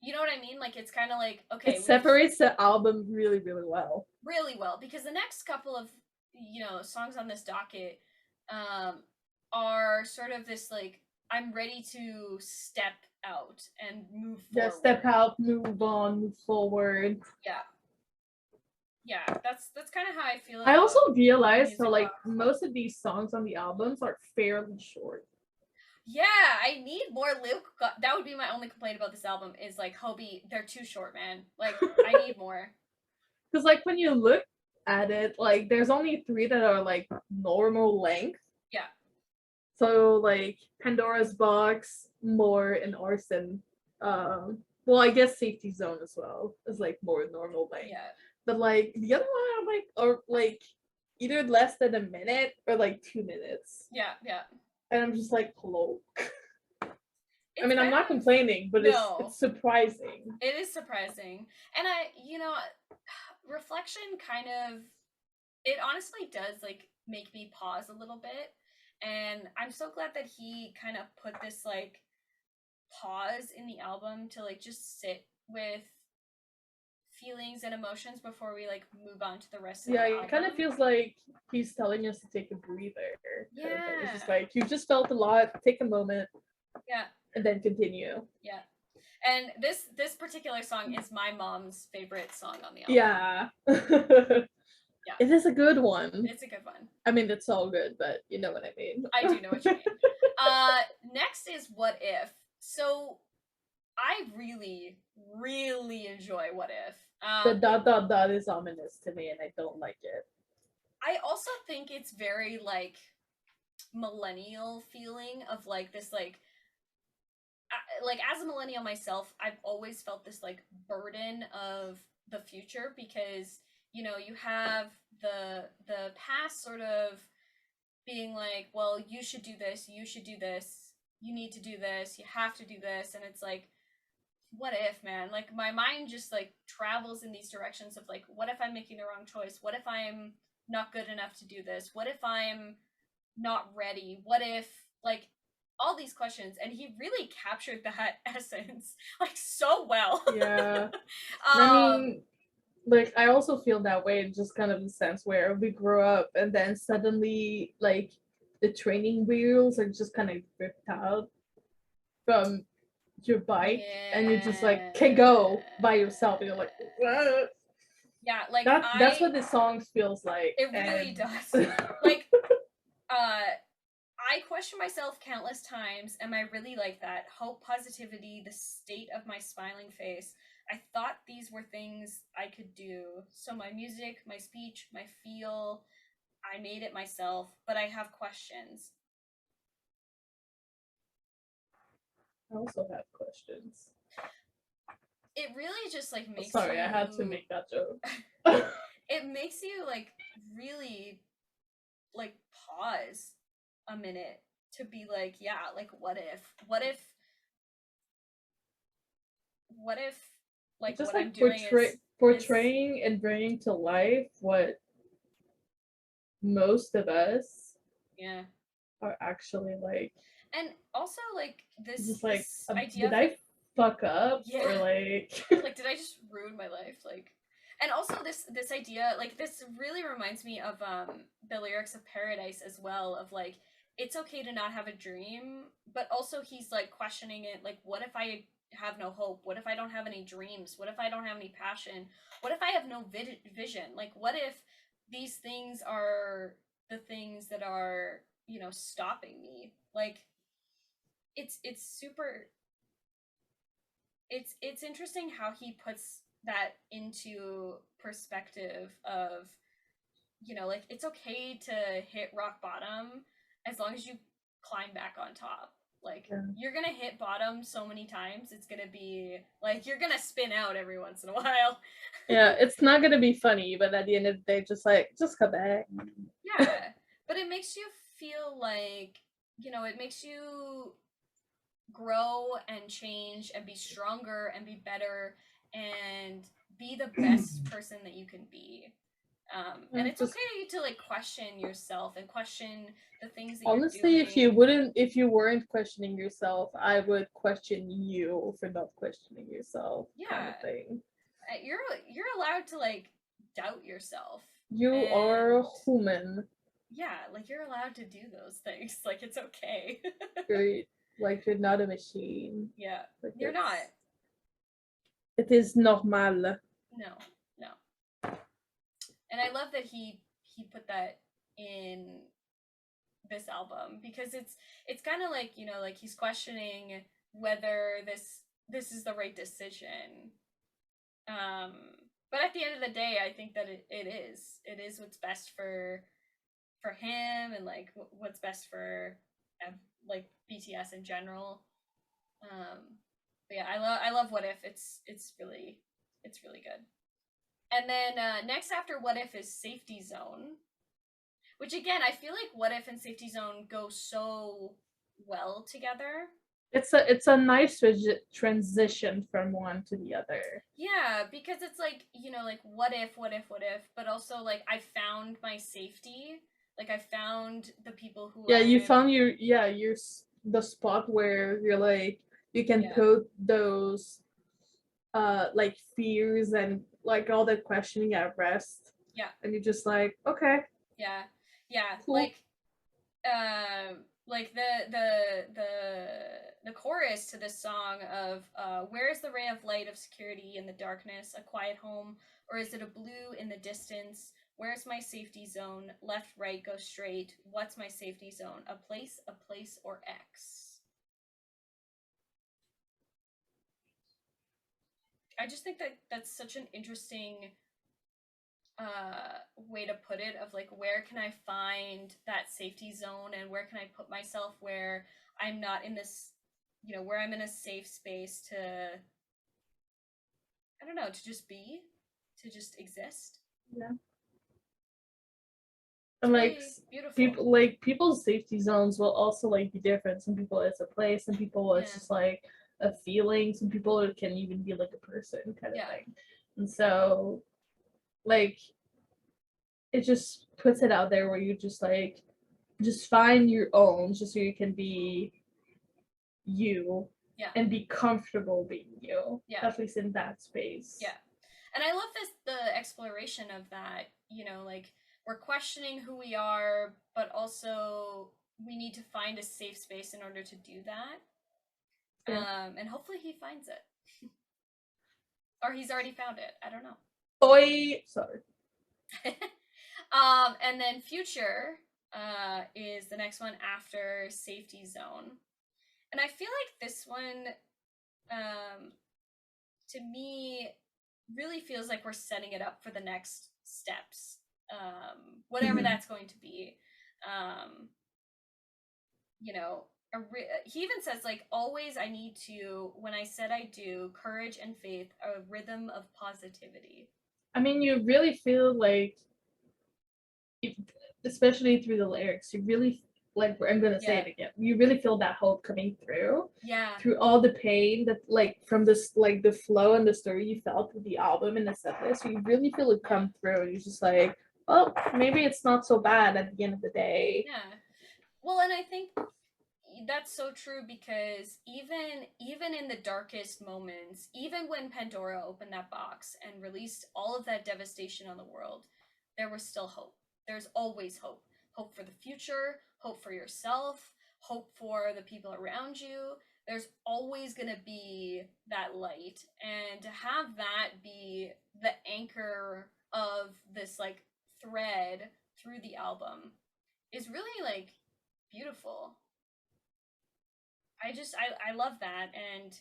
you know what I mean? Like, it's kind of like, okay. It separates the album really, really well. Really well, because the next couple of, songs on this docket are sort of this, like, I'm ready to step out and move forward. Yeah, step out, move on, move forward. Yeah, that's kind of how I feel. I also realized that like most of these songs on the albums are fairly short. Yeah, I need more Luke. That would be my only complaint about this album is like HYBE, they're too short, man. Like I need more. Because like when you look at it, like there's only 3 that are like normal length. Yeah. So like Pandora's Box, More, and Arson. Well, I guess Safety Zone as well is like more normal length. Yeah. But like the other one, like are like either less than a minute or like 2 minutes. Yeah. And I'm just like, hello. I mean, I'm not complaining, but it's surprising. It is surprising. And Reflection kind of, it honestly does like make me pause a little bit. And I'm so glad that he kind of put this like pause in the album to like just sit with feelings and emotions before we like move on to the rest of the album. Yeah, it kind of feels like he's telling us to take a breather. Yeah. It's just like, you just felt a lot, take a moment. Yeah. And then continue. Yeah. And this particular song is my mom's favorite song on the album. Yeah. Yeah. It is a good one. It's a good one. I mean, it's all good, but you know what I mean. I do know what you mean. Next is What If. So I really, really enjoy What If. The ... is ominous to me, and I don't like it. I also think it's very like millennial feeling of like this like as a millennial myself, I've always felt this like burden of the future because you have the past sort of being like, well, you should do this, you need to do this, you have to do this, and it's like, what if, man? Like my mind just like travels in these directions of like, what if I'm making the wrong choice? What if I'm not good enough to do this? What if I'm not ready? What if, like, all these questions, and he really captured that essence like so well. Yeah. I mean, like I also feel that way, just kind of the sense where we grow up and then suddenly like the training wheels are just kind of ripped out from your bike, and you're just like can go by yourself, and you're like, what? Yeah, like that's what this song feels like. It really does. Like I question myself countless times. Am I really like that? Hope, positivity, the state of my smiling face. I thought these were things I could do. So my music, my speech, my feel, I made it myself, but I have questions. I also have questions. It really just like makes Sorry, I had to make that joke. It makes you like really like pause a minute to be like, yeah, like what if like just what like I'm doing portraying and bringing to life what most of us are actually like. And also like this just like this idea did I fuck up or like like did I just ruin my life? Like, and also this idea, like this really reminds me of the lyrics of Paradise as well, of like it's okay to not have a dream, but also he's like questioning it, like what if I have no hope? What if I don't have any dreams? What if I don't have any passion? What if I have no vision? Like what if these things are the things that are, stopping me? Like it's super it's interesting how he puts that into perspective of, like it's okay to hit rock bottom as long as you climb back on top. Like you're gonna hit bottom so many times, it's gonna be like you're gonna spin out every once in a while. Yeah, it's not gonna be funny, but at the end of the day, just come back. Yeah, but it makes you feel like, it makes you grow and change and be stronger and be better and be the best person that you can be. And it's okay to like question yourself and question the things that honestly, you're doing. if you weren't questioning yourself, I would question you for not questioning yourself. Yeah, kind of thing. You're allowed to like doubt yourself. You are a human. Yeah, like you're allowed to do those things. Like it's okay. You're not a machine. Yeah, like, you're not. It is normal. No. And I love that he put that in this album, because it's kind of like, you know, like he's questioning whether this is the right decision. But at the end of the day, I think that it is what's best for him, and like what's best for like BTS in general. But yeah, I love What If. It's really good. And then next after What If is Safety Zone, which again, I feel like What If and Safety Zone go so well together. It's a nice transition from one to the other. Yeah, because it's like, you know, like what if, but also like I found my safety. Like I found the people who you found your the spot where you're like you can put those like fears and like all the questioning at rest. Yeah. And you're just like, okay. Yeah. Cool. Like the chorus to this song of where is the ray of light of security in the darkness, a quiet home, or is it a blue in the distance? Where's my safety zone? Left, right, go straight. What's my safety zone? A place, or X? I just think that that's such an interesting way to put it, of like, where can I find that safety zone, and where can I put myself where I'm not in this, you know, where I'm in a safe space to, I don't know, to just be, to just exist. Yeah. And like beautiful. People's safety zones will also like be different. Some people it's a place, some people it's just like a feeling, some people it can even be like a person kind of thing. And so like it just puts it out there where you just like just find your own just so you can be you and be comfortable being you, at least in that space. And I love the exploration of that, you know, like we're questioning who we are, but also we need to find a safe space in order to do that. And hopefully he finds it. Or he's already found it. I don't know. Sorry. And then Future is the next one after Safety Zone. And I feel like this one, to me, really feels like we're setting it up for the next steps. Whatever that's going to be. You know, he even says, like, always I need to, when I said I do, courage and faith, a rhythm of positivity. I mean, you really feel like, especially through the lyrics, you really, like, I'm going to say it again, you really feel that hope coming through. Yeah. Through all the pain that, like, from this, like, the flow and the story you felt with the album and the set list, you really feel it come through. You're just like, oh, maybe it's not so bad at the end of the day. Yeah. Well, and I think that's so true, because even in the darkest moments, even when Pandora opened that box and released all of that devastation on the world, there was still hope. There's always hope. Hope for the future, hope for yourself, hope for the people around you. There's always going to be that light, and to have that be the anchor of this like thread through the album is really like beautiful. I love that. And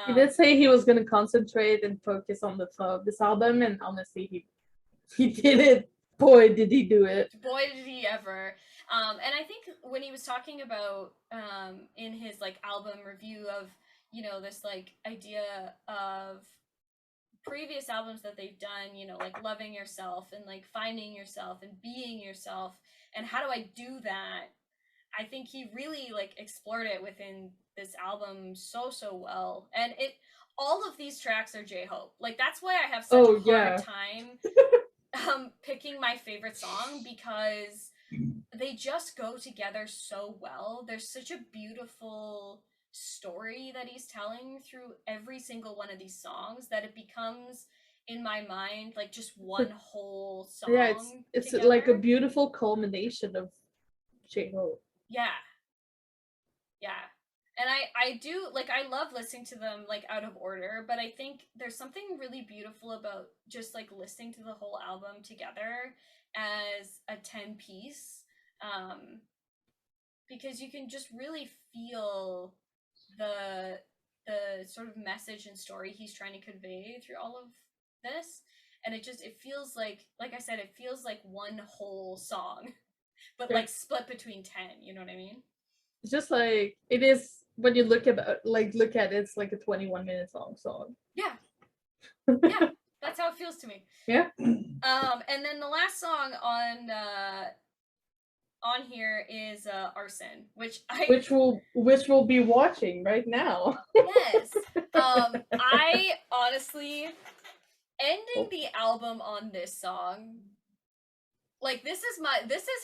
he did say he was going to concentrate and focus on the flow of this album, and honestly he did it. Boy did he do it. Boy did he ever. And I think when he was talking about in his like album review of, you know, this like idea of previous albums that they've done, you know, like loving yourself and like finding yourself and being yourself, and how do I do that, I think he really like explored it within this album so well. And it all of these tracks are J-Hope. Like, that's why I have such a hard time picking my favorite song, because they just go together so well. There's such a beautiful story that he's telling through every single one of these songs that it becomes, in my mind, like just one whole song. Yeah, it's like a beautiful culmination of J-Hope. Yeah. And I do, like, I love listening to them, like, out of order, but I think there's something really beautiful about just, like, listening to the whole album together as a 10-piece, because you can just really feel the sort of message and story he's trying to convey through all of this, and it feels like I said, it feels like one whole song, but like split between 10, you know what I mean? It's just like, it is, when you look at it, it's like a 21-minute long song. Yeah, that's how it feels to me. Yeah. And then the last song on here is Arson, which we'll be watching right now. Yes. I honestly, ending the album on this song, like, this is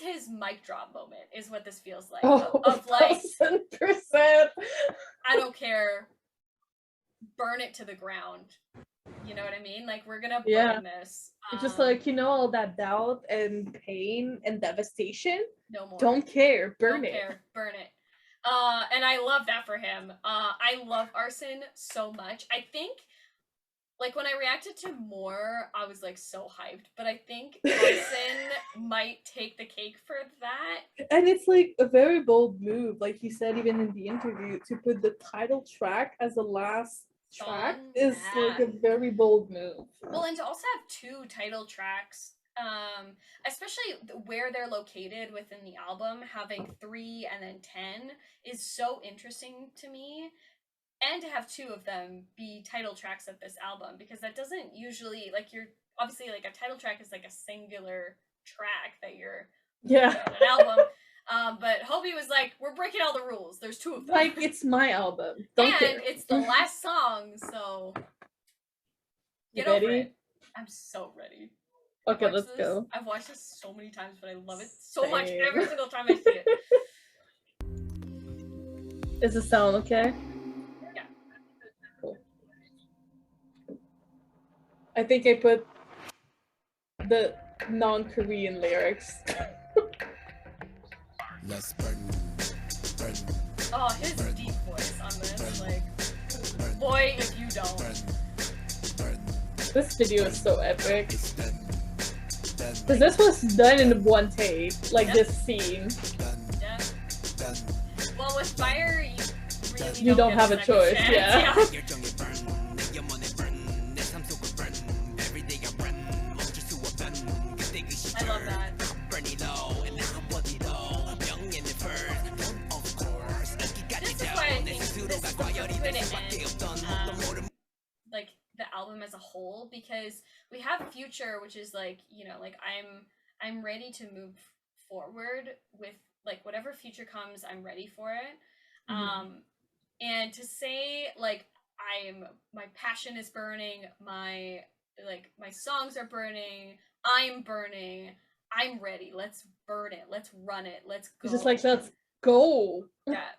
his mic drop moment, is what this feels like. Of like 1,000%. I don't care, burn it to the ground. You know what I mean? Like, we're gonna burn this. It's just like, all that doubt and pain and devastation. No more. Don't care. Burn it. Burn it. And I love that for him. I love Arson so much. I think, like, when I reacted to more, I was, like, so hyped. But I think Arson might take the cake for that. And it's, like, a very bold move. Like he said, even in the interview, to put the title track as the last track is, like, a very bold move. Well, and to also have 2 title tracks, especially where they're located within the album, having 3 and then 10 is so interesting to me. And to have 2 of them be title tracks of this album, because that doesn't usually, like, you're obviously, like, a title track is like a singular track that you're on an album. But HYBE was like, we're breaking all the rules. There's 2 of them. Like, it's my album. Don't care. It's the last song, so get over it. I'm so ready. Okay, let's go. I've watched this so many times, but I love it so much every single time I see it. Is the sound okay? Yeah. Cool. I think I put the non-Korean lyrics. Let's burn. Oh, his deep voice on this, like, boy, if you don't. This video is so epic. Because this was done in one take, like this scene. Yeah. Well, with Fire, you don't have a choice, yeah. I love that. This is why I think this is the perfect way to end, like, the album as a whole, because we have Future, which is like, like, I'm ready to move forward with, like, whatever future comes, I'm ready for it. And to say, like, my passion is burning, my songs are burning, I'm burning, I'm ready, let's burn it, let's run it, let's go. It's just like, let's go. Yeah.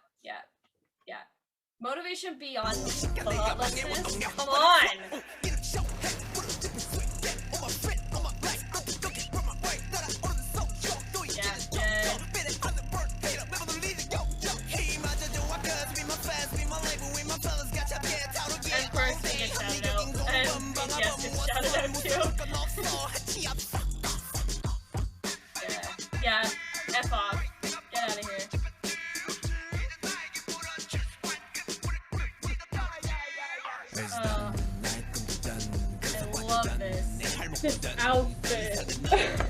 Motivation beyond thoughtlessness. Come on! And first we get shouted out. And BTS gets shouted out too. Yeah. F off. Get out of here. I love this outfit.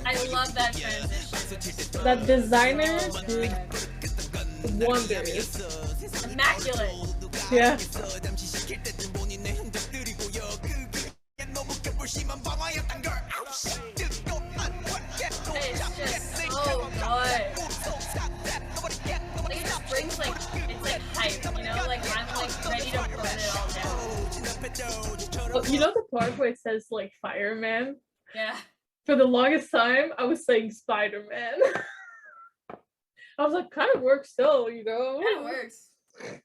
I love that transition. That designer did wonders. Immaculate. Yeah. It's just so good. Like, it just brings, like, it's like hype, like, I'm, like, ready to burn it all down. you know the part where it says like fireman? Yeah. For the longest time, I was saying Spider-Man. I was like, kind of works still, you know? Kind of works. Kind of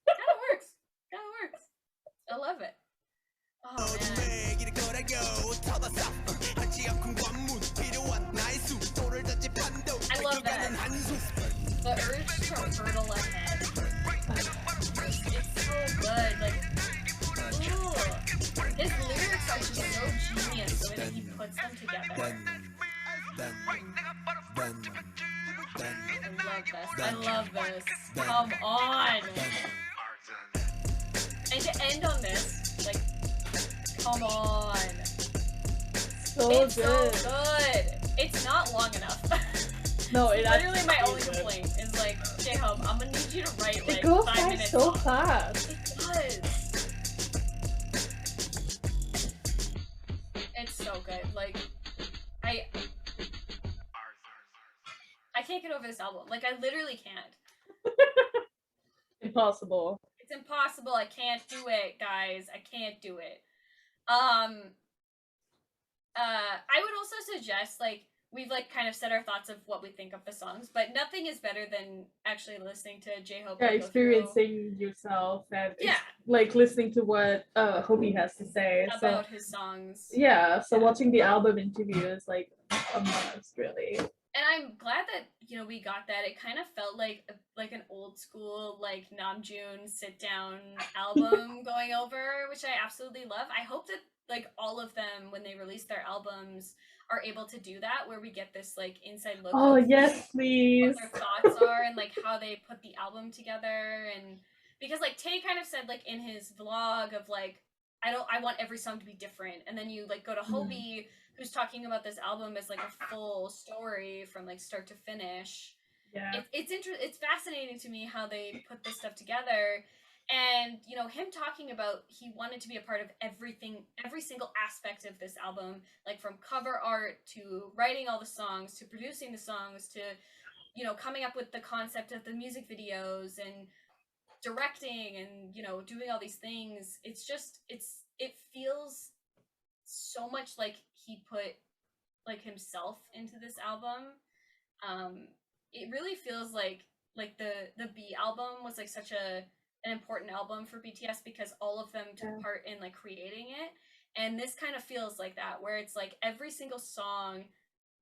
works. Kind of works. I love it. Oh, man. I love that. The urge to hurtle ahead. It's so good. Like, ooh. His lyrics are just so genius the way that he puts them together. I love this. Come on. And to end on this, like, come on. It's good. So good. It's not long enough. No, it's literally my only complaint is like, Jhope, I'm gonna need you to write like 5 minutes. It goes so fast. It does. It's so good. Like, I can't get over this album. Like, I literally can't. Impossible. It's impossible. I can't do it, guys. I can't do it. I would also suggest, like, we've, like, kind of said our thoughts of what we think of the songs, but nothing is better than actually listening to Jhope. Yeah, experiencing yourself and like listening to what HYBE has to say about his songs. Yeah, so watching the album interview is like a must, really. And I'm glad that, you know, we got that. It kind of felt like an old school, like, Namjoon sit-down album going over, which I absolutely love. I hope that, like, all of them, when they release their albums, are able to do that, where we get this, like, inside look of yes, please. what their thoughts are and, like, how they put the album together. And because, like, Tae kind of said, like, in his vlog of, like, I want every song to be different. And then you, like, go to HYBE, who's talking about this album as, like, a full story from, like, start to finish. Yeah. It's fascinating to me how they put this stuff together. And, you know, him talking about he wanted to be a part of everything, every single aspect of this album, like from cover art to writing all the songs to producing the songs to, you know, coming up with the concept of the music videos and directing and, you know, doing all these things. It's just, it feels so much like he put, like, himself into this album. It really feels like the B album was, like, such an important album for BTS because all of them took part in, like, creating it. And this kind of feels like that, where it's like every single song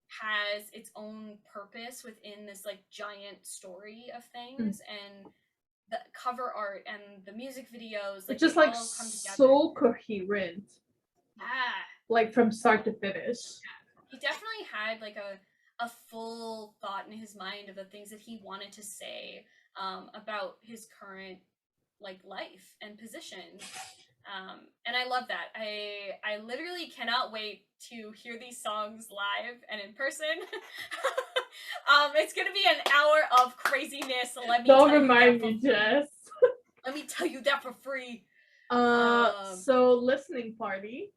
has its own purpose within this, like, giant story of things. And the cover art and the music videos, like, it's just, like, so coherent. Yeah. Like, from start to finish. Yeah. He definitely had, like, a full thought in his mind of the things that he wanted to say about his current, like, life and position. And I love that. I literally cannot wait to hear these songs live and in person. It's gonna be an hour of craziness. Don't remind me, Jess. Let me tell you that for free. So listening party.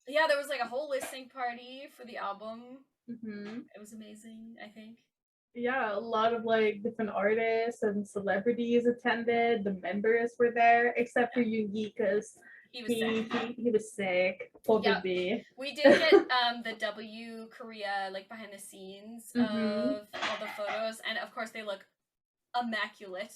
Yeah, there was, like, a whole listening party for the album. Mm-hmm. It was amazing, I think. Yeah, a lot of, like, different artists and celebrities attended. The members were there, except for Yoongi, because he was sick. Poor baby. We did get the W Korea, like, behind the scenes of all the photos, and of course they look immaculate,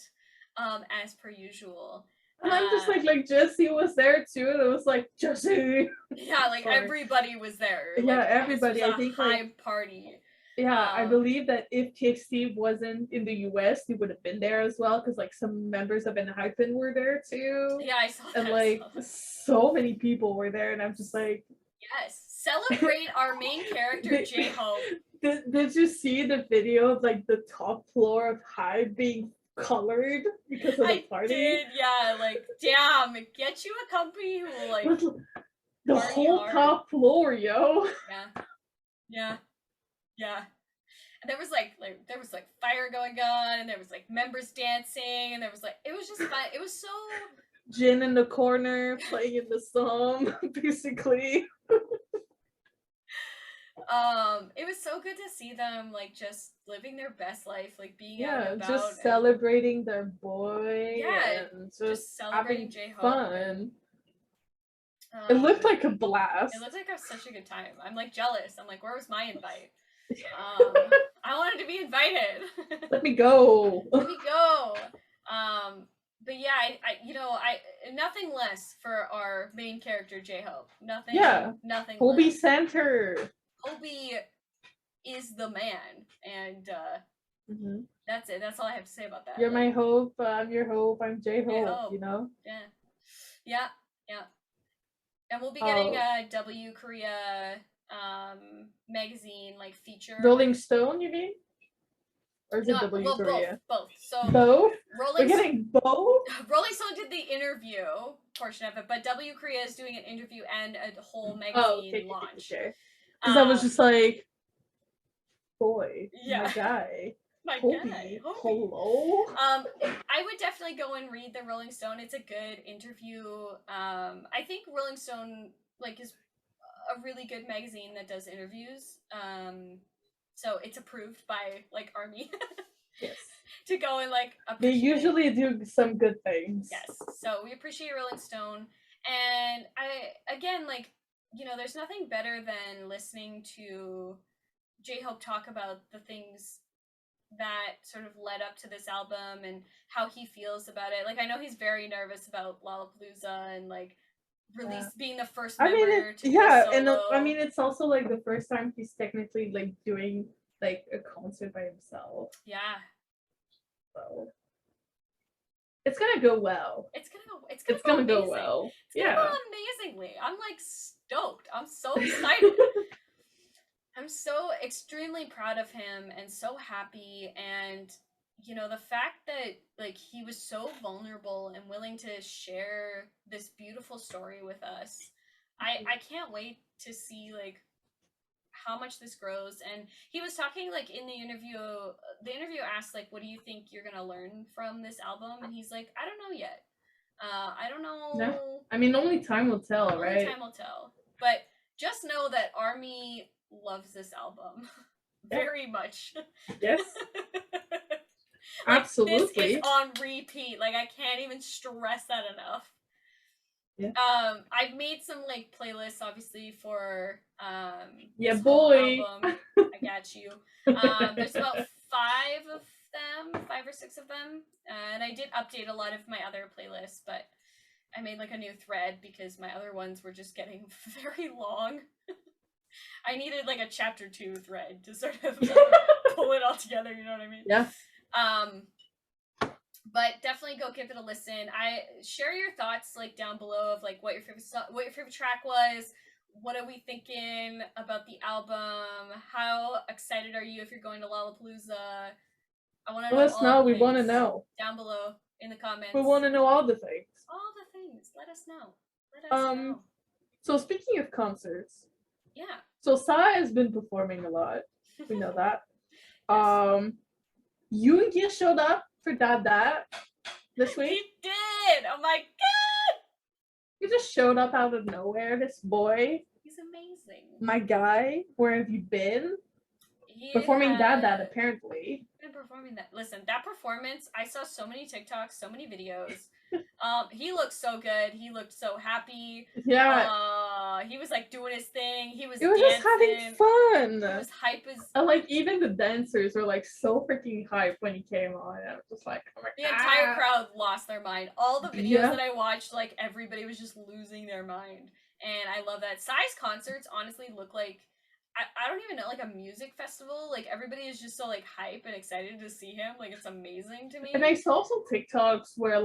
as per usual. And I'm just like Jessie was there too, and it was like, Jessie! Yeah, like, everybody was there. Yeah, like, everybody. I think HYBE party. Yeah, I believe that if TXT wasn't in the US, he would have been there as well, because, like, some members of ENHYPEN were there too. Yeah, I saw that. And, like, so many people were there, and I'm just like... Yes, celebrate our main character, Jhope. Did you see the video of, like, the top floor of HYBE being colored because of the party? I did, yeah, like, damn, get you a company who will, like, the whole top floor, yo. Yeah. And there was like fire going on, and there was, like, members dancing, and there was, like, it was just fun. It was so... Jin in the corner playing in the song, basically. It was so good to see them, like, just living their best life, like, being out and about. Just celebrating their boy. Yeah, and just celebrating having Jhope. fun. It looked like a blast. It looked like such a good time. I'm like jealous. I'm like, where was my invite? I wanted to be invited. Let me go. Let me go. But yeah, I nothing less for our main character, Jhope. Nothing. Yeah. Nothing. HYBE center. HYBE is the man, and that's it. That's all I have to say about that. You're my hope. I'm your hope. I'm Jhope. You know. Yeah. And we'll be getting a W Korea magazine like feature. Rolling Stone, you mean? Or is it W Korea? Both. So both? We're getting both? Rolling Stone did the interview portion of it, but W Korea is doing an interview and a whole magazine launch. Because I was just like, boy, my guy. My guy. Hello? I would definitely go and read the Rolling Stone. It's a good interview. I think Rolling Stone is a really good magazine that does interviews. So it's approved by ARMY. Yes. To go and they usually do some good things. Yes. So we appreciate Rolling Stone. And there's nothing better than listening to Jhope talk about the things that sort of led up to this album and how he feels about it. I know he's very nervous about Lollapalooza and being the first member to do a solo. And it's also the first time he's technically doing a concert by himself. Yeah. So it's gonna go well. It's gonna go well. It's gonna go amazingly. I'm stoked. I'm so excited. I'm so extremely proud of him and so happy, and the fact that he was so vulnerable and willing to share this beautiful story with us. I can't wait to see how much this grows. And he was talking in the interview asked what do you think you're gonna learn from this album, and he's like, I don't know yet. I don't know. No. I mean, only time will tell, right? Only time will tell. But just know that ARMY loves this album very much. Yes. Absolutely. This is on repeat. I can't even stress that enough. Yeah. I've made some playlists obviously for yeah, boy. Album. I got you. There's about 5 or 6 of them, and I did update a lot of my other playlists, but I made a new thread because my other ones were just getting very long. I needed a chapter 2 thread to sort of pull it all together, you know what I mean? Yeah. But definitely go give it a listen. Share your thoughts down below of what your favorite track was. What are we thinking about the album? How excited are you if you're going to Lollapalooza? I want to know. Let us know. We want to know down below in the comments. We want to know all the things. All the things. Let us know. Let us know. So speaking of concerts. Yeah. So Psy has been performing a lot. We know that. Yes. Yoongi showed up for That this week. He did! Oh my god! He just showed up out of nowhere, this boy. He's amazing. My guy, where have you been? Performing That apparently. Been performing that. Listen, that performance, I saw so many TikToks, so many videos. He looked so good. He looked so happy. Yeah. He was doing his thing. He was dancing. Just having fun. He was hype as even the dancers were so freaking hype when he came on. I was just like, oh my god. The entire crowd lost their mind. All the videos that I watched, everybody was just losing their mind. And I love that. Psy's concerts honestly look like I don't even know, a music festival. Everybody is just so hype and excited to see him. It's amazing to me. And I saw some TikToks where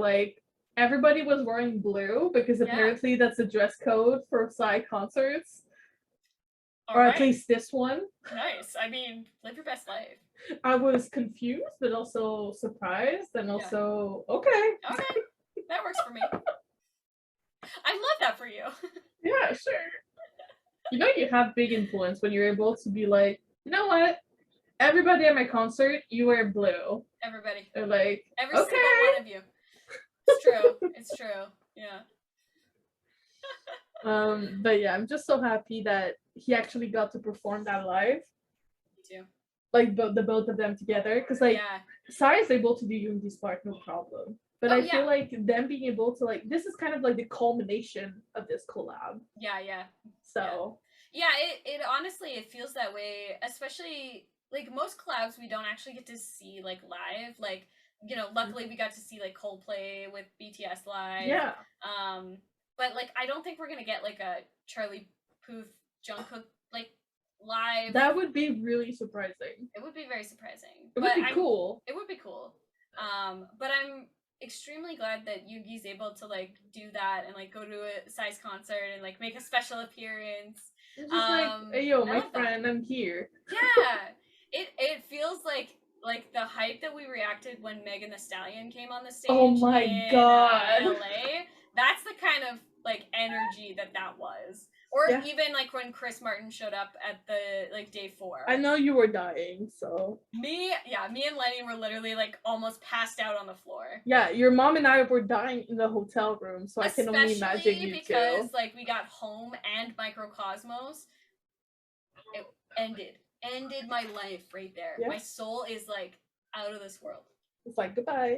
everybody was wearing blue because apparently that's the dress code for Psy concerts. Or at least this one. Nice. I mean, live your best life. I was confused, but also surprised, and also okay. Okay, that works for me. I love that for you. Yeah, sure. You have big influence when you're able to be you know what? Everybody at my concert, you wear blue. Everybody. They're every single one of you. It's true. It's true. Yeah. But yeah, I'm just so happy that he actually got to perform that live. Me too. The both of them together, because Psy is able to do Yoongi's part no problem. But I feel like them being able to like, this is kind of like the culmination of this collab. Yeah. So. Yeah, it honestly, it feels that way, especially, like, most collabs we don't actually get to see, like, live. Like, you know, luckily we got to see, like, Coldplay with BTS live. Yeah. But, like, I don't think we're gonna get, like, a Charlie Puth Jungkook, like, live. That would be really surprising. It would be very surprising. It would be cool. It would be cool. But I'm extremely glad that Yoongi's able to, like, do that and, like, go to a Psy's concert and, like, make a special appearance. It's just like, hey, yo, my friend, I'm here. Yeah. It feels like the hype that we reacted when Megan Thee Stallion came on the stage. Oh my god. LA. That's the kind of, like, energy that was. Or even, like, when Chris Martin showed up at the, like, day 4. I know you were dying, so. Me and Lenny were literally, like, almost passed out on the floor. Yeah, your mom and I were dying in the hotel room, so especially I can only imagine you because, like, we got Home and Microcosmos. It ended my life right there. Yeah. My soul is, like, out of this world. It's like, goodbye.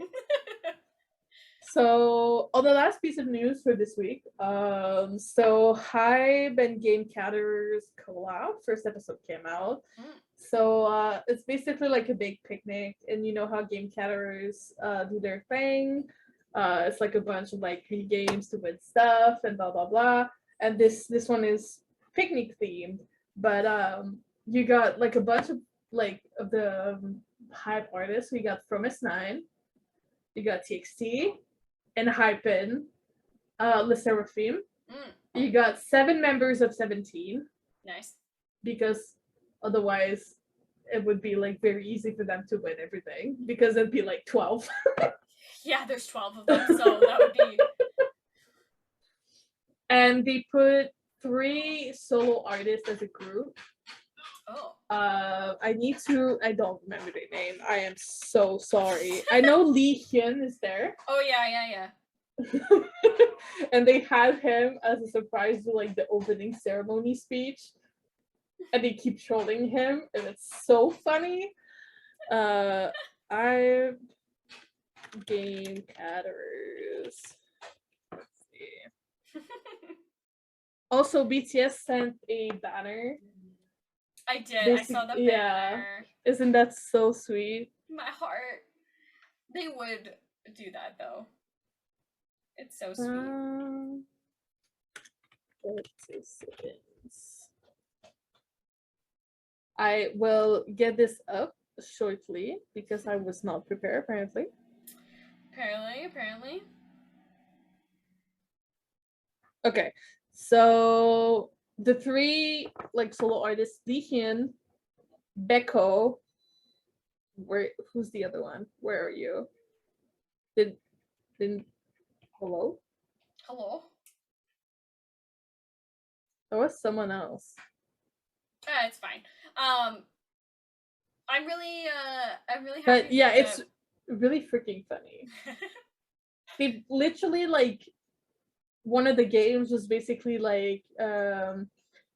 So, on the last piece of news for this week, so HYBE and Game Caterers collab, first episode came out. So, it's basically like a big picnic, and you know how Game Caterers do their thing. It's like a bunch of like mini games to win stuff and blah blah blah. And this one is picnic themed, but you got like a bunch of like of the HYBE artists. We got From S9, you got TXT. And HYBE, Le Seraphim. You got 7 members of 17. Nice. Because otherwise it would be like very easy for them to win everything. Because it'd be like 12. Yeah, there's 12 of them, so that would be. And they put 3 solo artists as a group. Oh. I don't remember their name. I am so sorry. I know Lee Hyun is there. Oh yeah. And they had him as a surprise to like the opening ceremony speech. And they keep trolling him, and it's so funny. I Game Caterers. Let's see. Also, BTS sent a banner. I did. I saw the banner. Yeah. Isn't that so sweet? My heart. They would do that though. It's so sweet. 2 seconds. I will get this up shortly because I was not prepared apparently. Apparently. Okay. So the 3 like solo artists, Lee Hyun, Beko. Who's the other one? Where are you? Hello? There was someone else. It's fine. I'm really happy. But yeah, it's really freaking funny. They literally like one of the games was basically like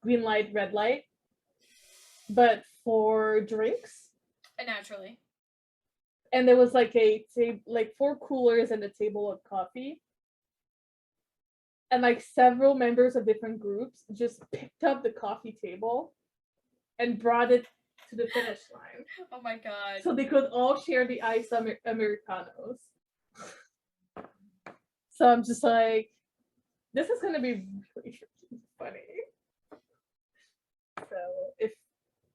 green light, red light, but for drinks. Naturally. And there was like like 4 coolers and a table of coffee. And like several members of different groups just picked up the coffee table and brought it to the finish line. Oh my god. So they could all share the ice Americanos. So I'm just like, this is gonna be really funny. So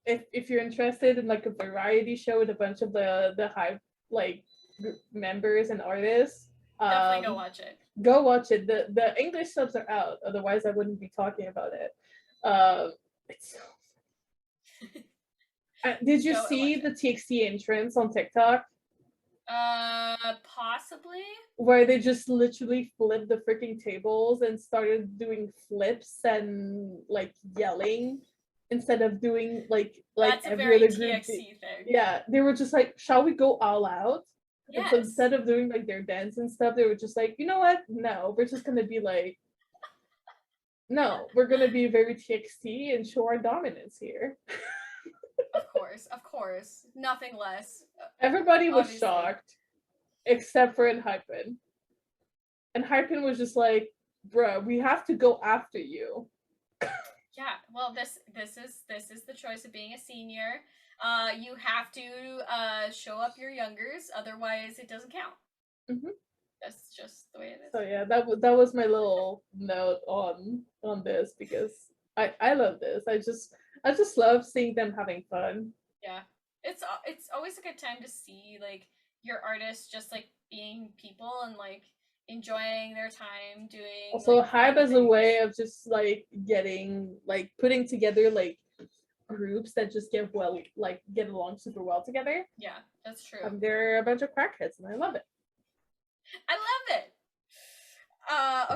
if you're interested in like a variety show with a bunch of the HYBE like members and artists, definitely go watch it. Go watch it. The English subs are out, otherwise I wouldn't be talking about it. It's so funny. Did you see the TXT entrance on TikTok? Possibly. Where they just literally flipped the freaking tables and started doing flips and like yelling instead of doing like that's every other group. TXT thing. Yeah, they were just like, shall we go all out? Yes. And so instead of doing like their dance and stuff, they were just like, you know what? No, we're just gonna be like, no, we're gonna be very TXT and show our dominance here. Of course, nothing less. Everybody was shocked. except for in HYBE. And HYBE was just like, bruh, we have to go after you. Yeah, well, this is the choice of being a senior. You have to show up your youngers, otherwise it doesn't count. Mm-hmm. That's just the way it is. So yeah, that was my little note on this, because I love this. I just love seeing them having fun. Yeah, it's always a good time to see like your artists just like being people and like enjoying their time doing. Also, like, HYBE as a way of just like getting like putting together like groups that just get along super well together. Yeah, that's true. They're a bunch of crackheads, and I love it. I love it.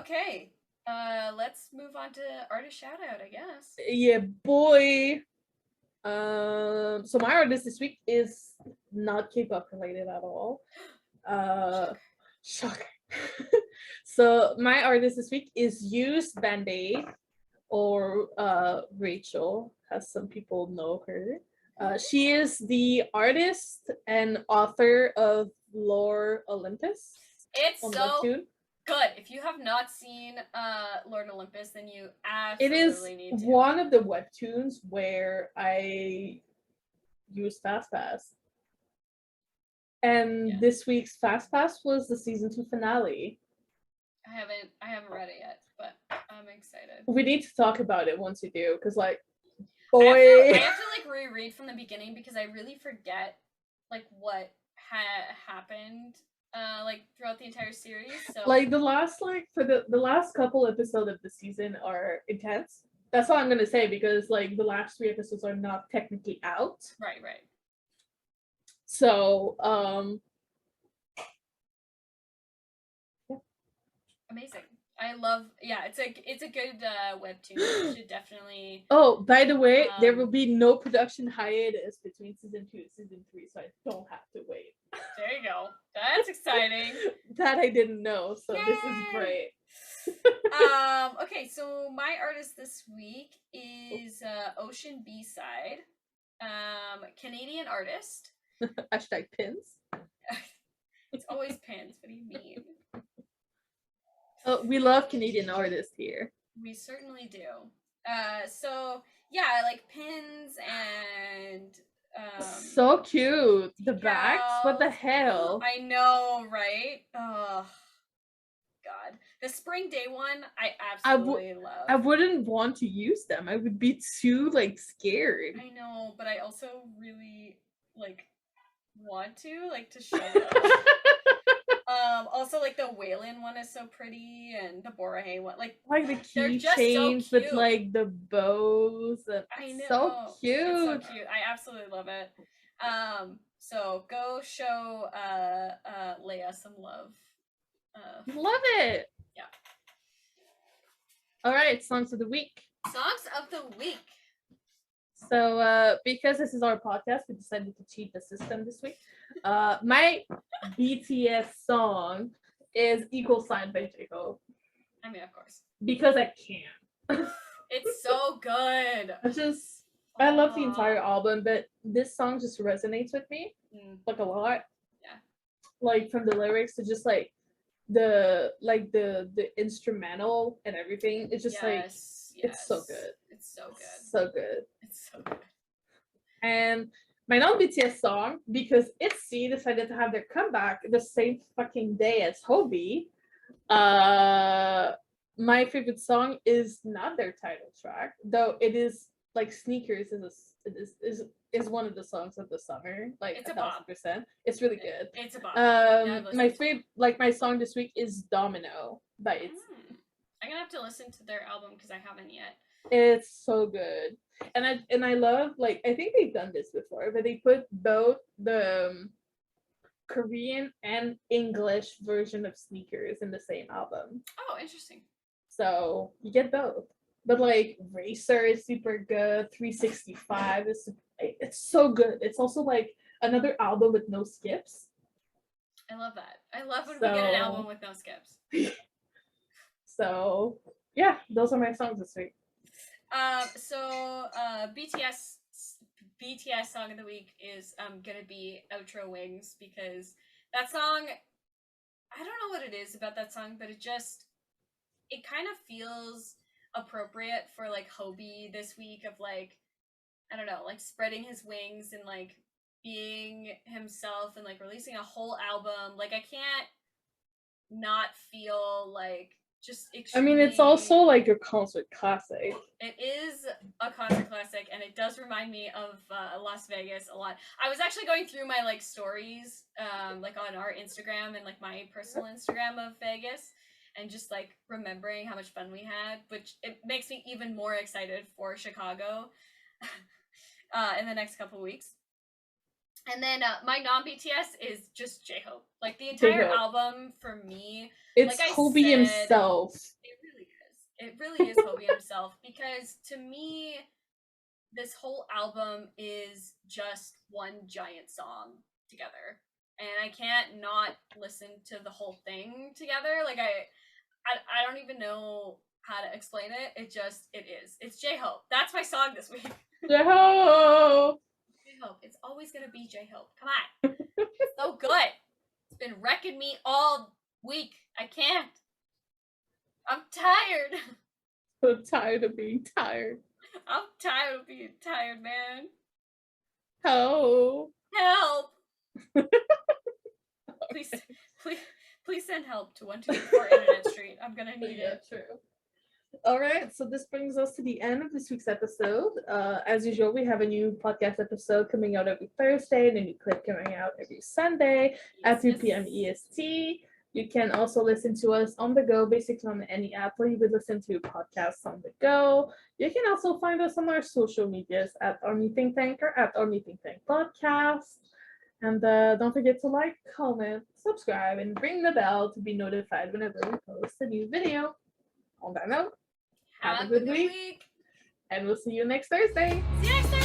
Okay. Let's move on to artist shout out, I guess. Yeah, boy. So my artist this week is not K-pop related at all. Shocker. So my artist this week is Used Band-Aid, or Rachel, as some people know her. She is the artist and author of Lore Olympus. It's so Webtoon. Good. If you have not seen Lord Olympus, then you absolutely need to. It is one of the webtoons where I use FastPass. And this week's FastPass was the season 2 finale. I haven't read it yet, but I'm excited. We need to talk about it once you do, because like, boy, I have to like reread from the beginning because I really forget like what happened like throughout the entire series. So like the last for the last couple episodes of the season are intense. That's all I'm gonna say, because like the last 3 episodes are not technically out. Right. So yeah. Amazing. I love, it's a good webtoon. You should definitely. Oh, by the way, there will be no production hiatus between season 2 and season 3, so I don't have to wait. There you go. That's exciting. That I didn't know, so Yay! This is great. Okay, so my artist this week is Ocean B-Side, Canadian artist. Hashtag pins. It's always pins. What do you mean? Oh, we love Canadian artists here. We certainly do. So yeah, like pins and so cute. The backs. What the hell? I know, right? Oh God, the Spring Day one, I absolutely love. I wouldn't want to use them. I would be too like scared. I know, but I also really like want to show them. Also like the Whalen one is so pretty, and the Borahae one, like the keychains with like the bows. I know, so cute. It's so cute. I absolutely love it. So go show Leia some love. Love it. Yeah. All right, songs of the week. Songs of the week. So because this is our podcast, we decided to cheat the system this week. My BTS song is Equal Sign by Jhope. I mean, of course. Because I can. It's so good. I love the entire album, but this song just resonates with me like a lot. Yeah. Like from the lyrics to just like the instrumental and everything. It's just it's so good. It's so good. So good. It's so good. And my non-BTS song, because ITZY decided to have their comeback the same fucking day as HYBE. My favorite song is not their title track, though it is like Sneakers is one of the songs of the summer. Like it's 1,000%. It's really good. It's a bop. My favorite, like my song this week is Domino by ITZY. I'm gonna have to listen to their album because I haven't yet. It's so good. And I love, like, I think they've done this before, but they put both the Korean and English version of Sneakers in the same album. Oh, interesting. So you get both. But like Racer is super good. 365 it's so good. It's also like another album with no skips. I love that. I love when we get an album with no skips. So yeah, those are my songs this week. BTS song of the week is gonna be Outro Wings, because that song I don't know what it is about that song, but it kind of feels appropriate for like HYBE this week of like, I don't know, like spreading his wings and like being himself and like releasing a whole album. Like I can't not feel like just extremely... I mean, it's also like a concert classic. It is a concert classic, and it does remind me of Las Vegas a lot. I was actually going through my like stories, like on our Instagram and like my personal Instagram of Vegas, and just like remembering how much fun we had, which it makes me even more excited for Chicago in the next couple weeks. And then my non-BTS is just J-Hope. Like the entire album for me, it's like HYBE himself. It really is. It really is HYBE himself, because to me, this whole album is just one giant song together, and I can't not listen to the whole thing together. Like I don't even know how to explain it. It is. It's J-Hope. That's my song this week. J-Hope. J-Hope. It's always gonna be J-Hope. Come on. It's so good. It's been wrecking me all week. I can't. I'm tired. I'm tired of being tired. I'm tired of being tired, man. Help. Please send help to 1224 Internet Street. I'm gonna need it. True. All right, so this brings us to the end of this week's episode. As usual, we have a new podcast episode coming out every Thursday and a new clip coming out every Sunday at 3 p.m. EST. You can also listen to us on the go, basically on any app where you would listen to podcasts on the go. You can also find us on our social medias at Army Think Tank or at Army Think Tank Podcast. And don't forget to like, comment, subscribe, and ring the bell to be notified whenever we post a new video. On that note, have a good week. And we'll see you next Thursday. See you next Thursday.